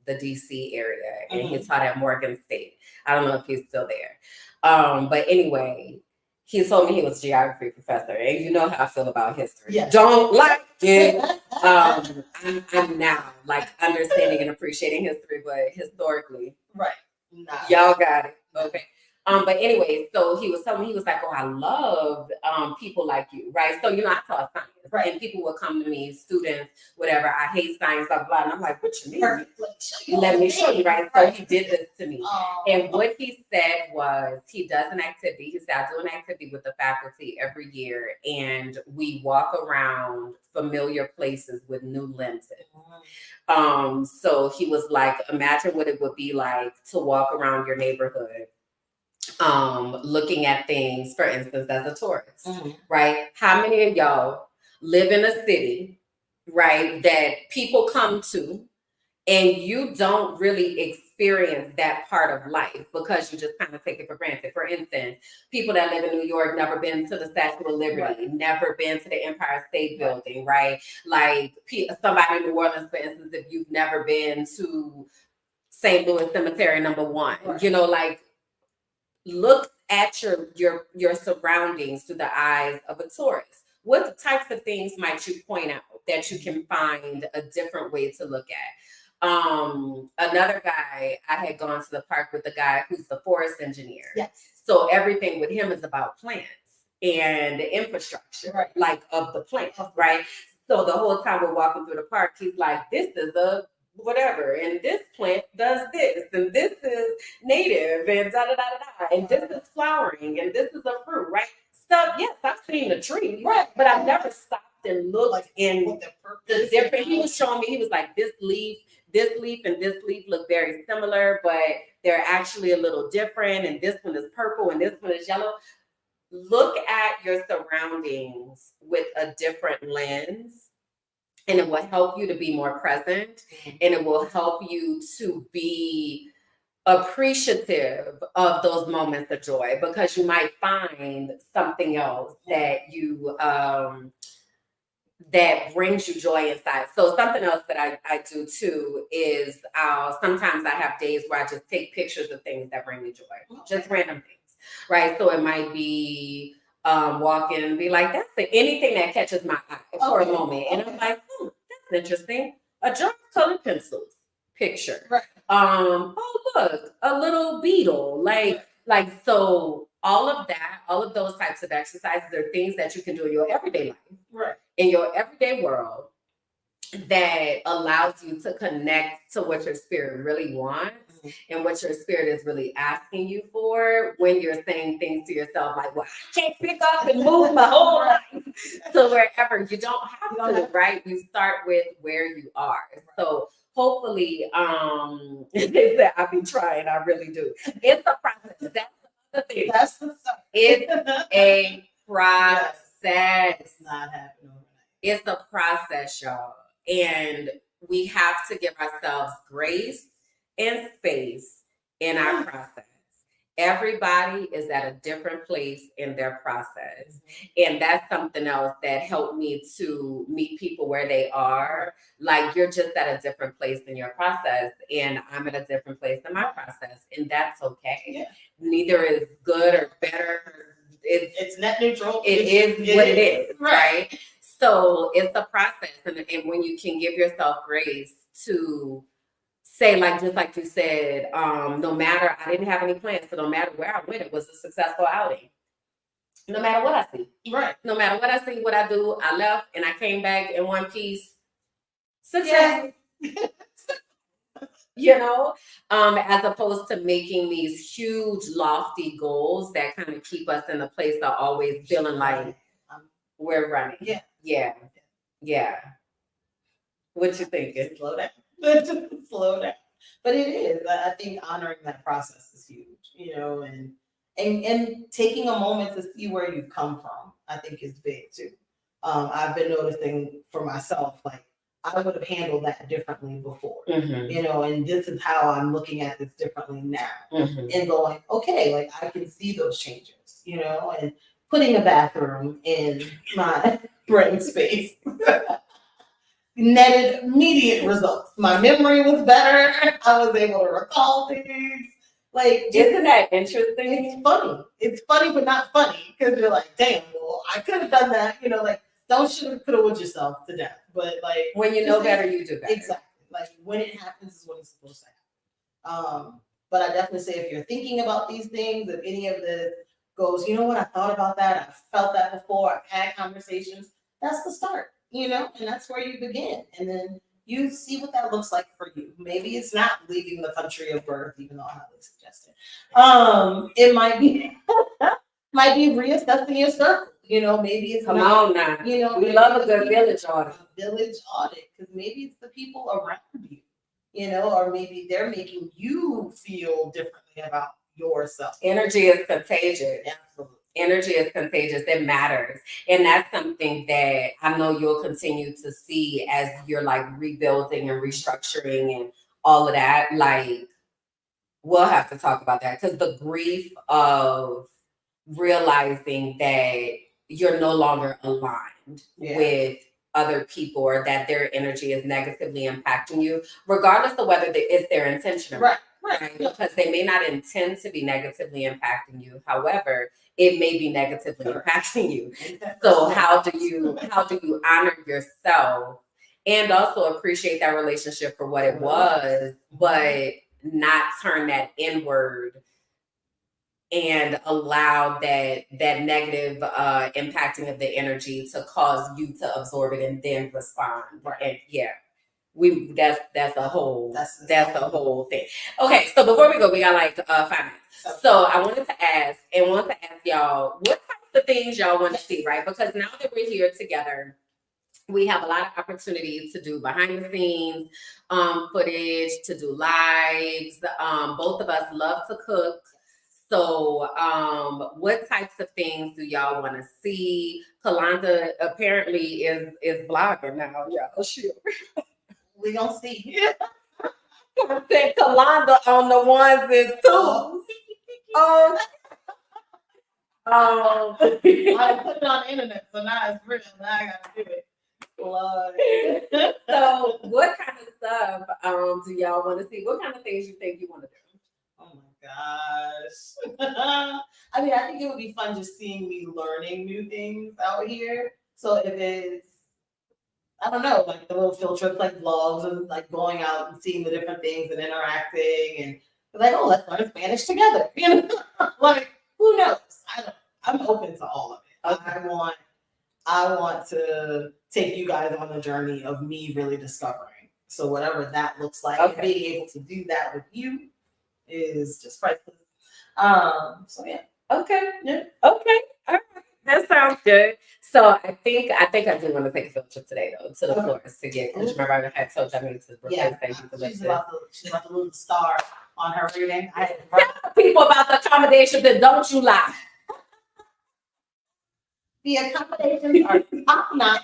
the DC area, and he taught at Morgan State. I don't know if he's still there. But anyway, he told me he was a geography professor, and you know how I feel about history. Yes. Don't like it. I'm now like understanding and appreciating history, but historically, Right. y'all got it. Okay. But anyway, so he was telling me, he was like, "Oh, I love people like you, right?" So I taught science, right? And people would come to me, students, whatever. I hate science, blah blah. And I'm like, "What you mean?" Perfect. Let me show you, right? So he did this to me, and what he said was, he does an activity. He said, "I do an activity with the faculty every year, and we walk around familiar places with new lenses." So he was like, imagine what it would be like to walk around your neighborhood, looking at things, for instance, as a tourist, right? How many of y'all live in a city, right, that people come to, and you don't really experience that part of life because you just kind of take it for granted? For instance, people that live in New York never been to the Statue of Liberty, never been to the Empire State Building, right? Like somebody in New Orleans, for instance, if you've never been to St. Louis Cemetery #1, like, look at your surroundings through the eyes of a tourist. What types of things might you point out that you can find a different way to look at? Another guy, I had gone to the park with a guy who's the forest engineer. Yes. So everything with him is about plants and the infrastructure, like, of the plants, right? So the whole time we're walking through the park, he's like, "This is a whatever, and this plant does this, and this is native, and da da da da da, and this is flowering, and this is a fruit," right? So yes, I've seen the tree, but I've never stopped and looked in the different. He was showing me, he was like, this leaf, and this leaf look very similar, but they're actually a little different, and this one is purple, and this one is yellow. Look at your surroundings with a different lens, and it will help you to be more present, and it will help you to be appreciative of those moments of joy, because you might find something else that you that brings you joy inside. So something else that I do too is sometimes I have days where I just take pictures of things that bring me joy, just random things, right? So it might be walking and be like, that's anything that catches my eye for a moment, and I'm like, that's interesting. A jar of colored pencils picture. Oh, look, a little beetle, like so. All of those types of exercises are things that you can do in your everyday life, in your everyday world, that allows you to connect to what your spirit really wants and what your spirit is really asking you for, when you're saying things to yourself like, "Well, I can't pick up and move my whole life to wherever." You don't have to, right? You start with where you are. So hopefully, I be trying, I really do. It's a process. That's the thing. That's the stuff. It's a process. It's not happening overnight. It's a process, y'all. And we have to give ourselves grace and space in our process. Everybody is at a different place in their process. And that's something else that helped me to meet people where they are. Like, you're just at a different place in your process, and I'm at a different place in my process. And that's okay. Neither is good or better. It's net neutral. It is what it is, right? So it's a process, and when you can give yourself grace to say, like, just like you said, no matter, I didn't have any plans, so no matter where I went, it was a successful outing. No matter what I see, no matter what I see, what I do, I left and I came back in one piece. Success. As opposed to making these huge, lofty goals that kind of keep us in a place of always feeling like we're running. Yeah. What you thinking? Slow down. Slow down. But it is. I think honoring that process is huge, and taking a moment to see where you've come from, I think, is big too. I've been noticing for myself, like, I would have handled that differently before, Mhm. you know, and this is how I'm looking at this differently now. Mhm. And going, okay, like I can see those changes, you know, and putting a bathroom in my brain space netted immediate results. My memory was better. I was able to recall things. Like, Isn't that it's interesting? funny. It's funny, but not funny because you're like, damn, well, I could have done that. You know, like, don't should have could have with yourself to death. But like, When you know better, you do better. exactly. Like when it happens is when it's supposed to happen. But I definitely say if you're thinking about these things, if any of the goes, you know what, I thought about that, I felt that before, I've had conversations, that's the start, you know, and that's where you begin. And then you see what that looks like for you. Maybe it's not leaving the country of birth, even though I highly suggest it. It might be might be reassessing your circle. You know, maybe it's Come not, on now. you know, We love a good village audit. A village audit, because maybe it's the people around you, you know, or maybe they're making you feel differently about yourself. Energy is contagious. Absolutely. Energy is contagious. It matters. And that's something that I know you'll continue to see as you're like rebuilding and restructuring and all of that. Like, we'll have to talk about that because the grief of realizing that you're no longer aligned with other people or that their energy is negatively impacting you, regardless of whether it's their intention or not. Right? Because they may not intend to be negatively impacting you. However, it may be negatively impacting you. So how do you honor yourself and also appreciate that relationship for what it was, but not turn that inward and allow that negative impacting of the energy to cause you to absorb it and then respond. And that's a whole thing. Okay, so before we go, we got like 5 minutes. So I wanted to ask y'all what types of things y'all want to see, right? Because now that we're here together, we have a lot of opportunities to do behind the scenes footage, to do lives. Both of us love to cook. So, what types of things do y'all want to see? Kalanda apparently is blogging now. Yeah, sure. We gonna see. I think Kalanda on the ones and twos. I put it on the internet, so now it's real. Now I gotta do it. So, what kind of stuff do y'all want to see? What kind of things you think you want to do? Oh my gosh. I mean, I think it would be fun just seeing me learning new things out here. So if it's, I don't know, like the little field trips, like vlogs and like going out and seeing the different things and interacting and like, oh, let's learn Spanish together. You know, like who knows? I'm open to all of it. Okay. I want to take you guys on the journey of me really discovering. So whatever that looks like, and being able to do that with you is just priceless. So yeah. Okay. Yeah. Okay. All right. That sounds good. So I think I do want to take a field trip today though to the forest to get. Because remember I had told you I need to replace things with she's about to lose the star on her reading. I tell people about the accommodations and don't you lie. The accommodations are top notch.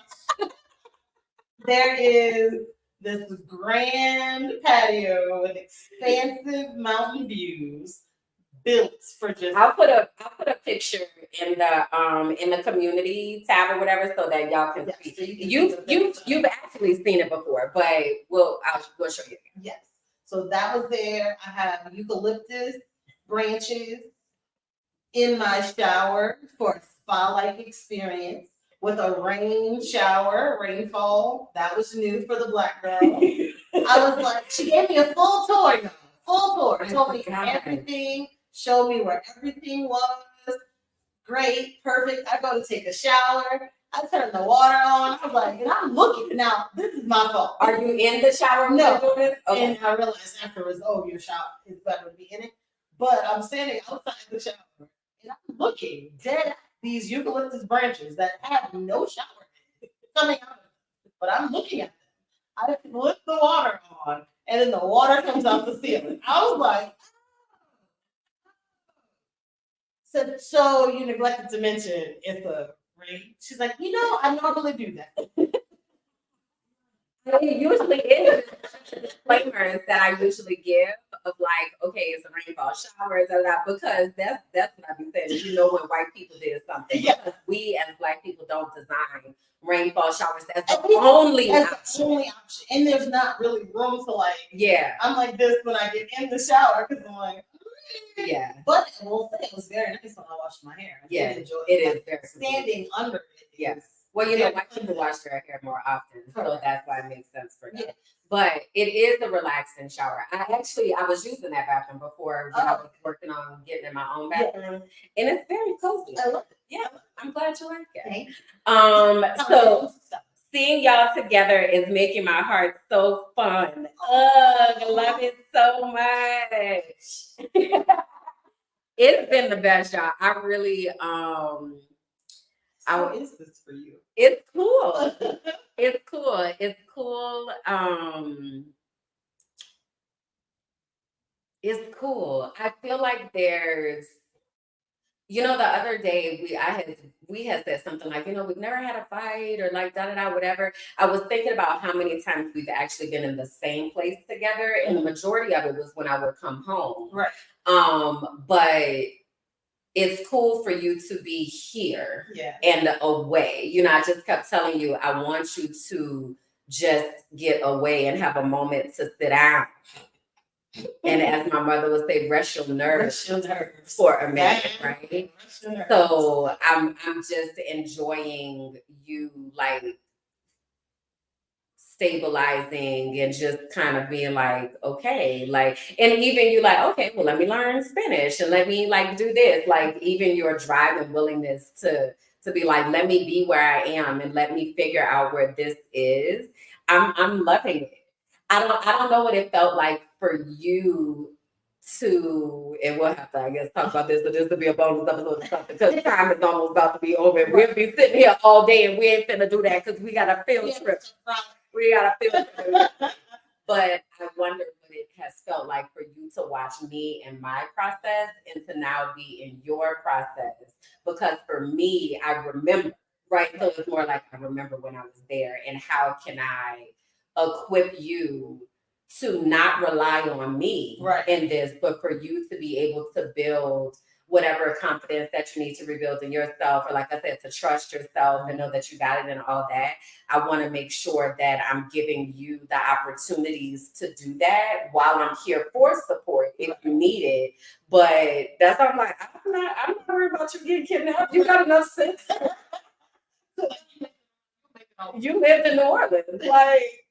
There is this grand patio with expansive mountain views built for just. I'll put a picture in the community tab or whatever so that y'all can see. So you've actually seen it before, but we'll show you. Yes. So that was there. I have eucalyptus branches in my shower for a spa-like experience with a rainfall. That was new for the Black girl. I was like, she gave me a full tour, told me everything, showed me where everything was. Great, perfect. I go to take a shower. I turn the water on. I was like, and I'm looking. Now, this is my fault. Are you in the shower? No. Okay. And I realized afterwards, your shower is better to be in it. But I'm standing outside the shower and I'm looking dead at these eucalyptus branches that have no shower coming out of them. But I'm looking at them. I flip the water on and then the water comes out the ceiling. I was like, so you neglected to mention it's a rain. She's like, I normally do that. It usually is disclaimers that I usually give of like, okay, it's a rainfall shower, da, da, because that's what I be saying. You know, when white people did something, because we as Black people don't design rainfall showers as the only option. And there's not really room to like. Yeah, I'm like this when I get in the shower because I'm like. Yeah. But I will say it was very nice when I washed my hair. I did enjoy it is very standing under it. Yes. Well, you know, white people wash their hair more often, so that's why it makes sense for them. Yeah. But it is a relaxing shower. I was using that bathroom before when I was working on getting in my own bathroom, and it's very cozy. I love it. Yeah, I'm glad you like it. So seeing y'all together is making my heart so fun. I love it so much. It's been the best, y'all. I really How is this for you? It's cool. It's cool. It's cool. It's cool. I feel like there's, you know, the other day we had said something like, you know, we've never had a fight or like da da da whatever. I was thinking about how many times we've actually been in the same place together, and the majority of it was when I would come home. Right. But it's cool for you to be here and away. You know, I just kept telling you, I want you to just get away and have a moment to sit down. And as my mother would say, rest your nerves for a minute, right? So I'm just enjoying you like stabilizing and just kind of being like, okay, like, and even you like, okay, well, let me learn Spanish and let me like do this. Like even your drive and willingness to be like, let me be where I am and let me figure out where this is. I'm loving it. I don't know what it felt like for you to, and we'll have to, I guess, talk about this, but this will be a bonus episode or something because time is almost about to be over. We'll be sitting here all day and we ain't finna do that because we got a field trip. We got a field trip. But I wonder what it has felt like for you to watch me in my process and to now be in your process. Because for me, I remember, right? So it's more like I remember when I was there and how can I equip you to not rely on me in this, but for you to be able to build whatever confidence that you need to rebuild in yourself, or like I said, to trust yourself and know that you got it and all that. I want to make sure that I'm giving you the opportunities to do that while I'm here for support if you need it. But that's why I'm like, I'm not worried about you getting kidnapped. You got enough sense. You lived in New Orleans, like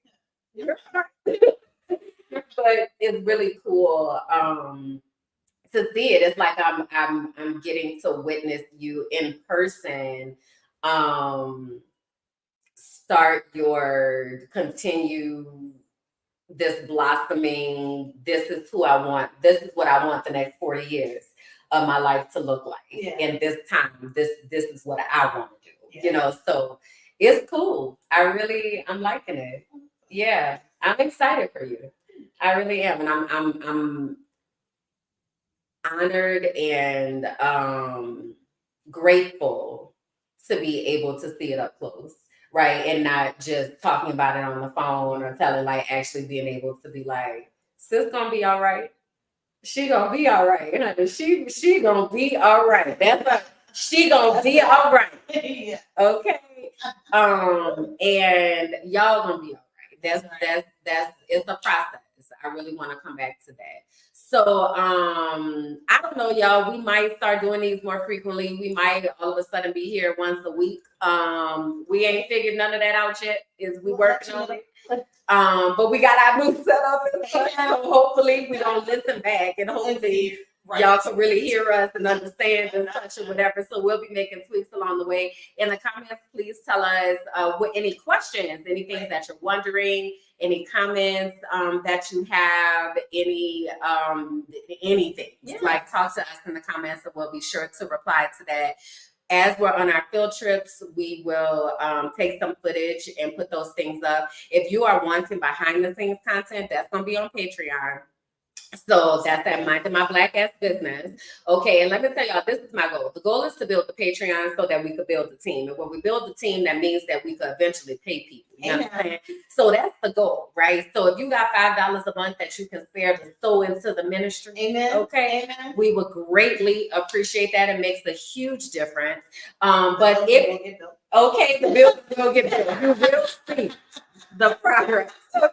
you're fine. But it's really cool to see it. It's like I'm getting to witness you in person continue this blossoming. This is who I want. This is what I want the next 40 years of my life to look like. And this time, this is what I want to do. You know, so it's cool. I'm liking it. Yeah, I'm excited for you. I really am, and I'm honored and grateful to be able to see it up close, right? And not just talking about it on the phone or telling, like actually being able to be like, sis gonna be all right. She gonna be all right. She gonna be all right. She gonna be all right. Okay. And y'all gonna be all right. That's it's a process. I really want to come back to that. So I don't know, y'all. We might start doing these more frequently. We might all of a sudden be here once a week. We ain't figured none of that out yet. Is we working on it? But we got our new setup and stuff. So hopefully we don't listen back, and hopefully y'all can really hear us and understand and such or whatever. So we'll be making tweaks along the way. In the comments, please tell us what any questions, anything that you're wondering, any comments that you have, anything. Like talk to us in the comments, and we'll be sure to reply to that. As we're on our field trips, we will take some footage and put those things up. If you are wanting behind the scenes content, that's going to be on Patreon. So that's that Minding My Black Ass Business. Okay, and let me tell y'all, this is my goal. The goal is to build the Patreon so that we could build the team. And when we build the team, that means that we could eventually pay people. You understand? So that's the goal, right? So if you got $5 a month that you can spare to throw into the ministry, Amen. okay, Amen. we would greatly appreciate that. It makes a huge difference. But if okay, the building will get built. You will see the progress. Okay.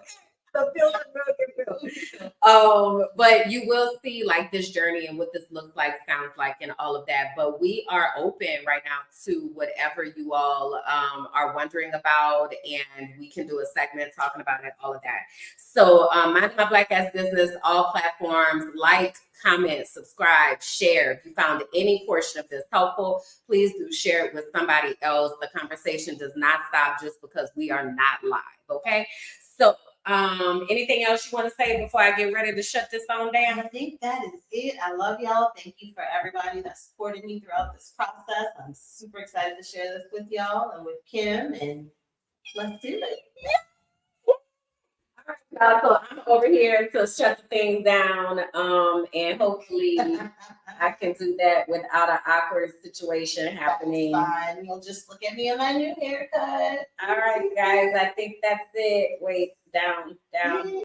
The building will get built. But you will see like this journey and what this looks like, sounds like, and all of that. But we are open right now to whatever you all are wondering about, and we can do a segment talking about it, all of that. So, Mind My Black Ass Business, all platforms, like, comment, subscribe, share. If you found any portion of this helpful, please do share it with somebody else. The conversation does not stop just because we are not live. Okay, so. Anything else you want to say before I get ready to shut this on down? I think that is it. I love y'all. Thank you for everybody that supported me throughout this process. I'm super excited to share this with y'all and with Kim, and let's do it. All right, y'all. So I'm over here to shut the thing down. And hopefully I can do that without an awkward situation happening. That's fine. You'll just look at me in my new haircut. All right, guys. I think that's it. Wait, down.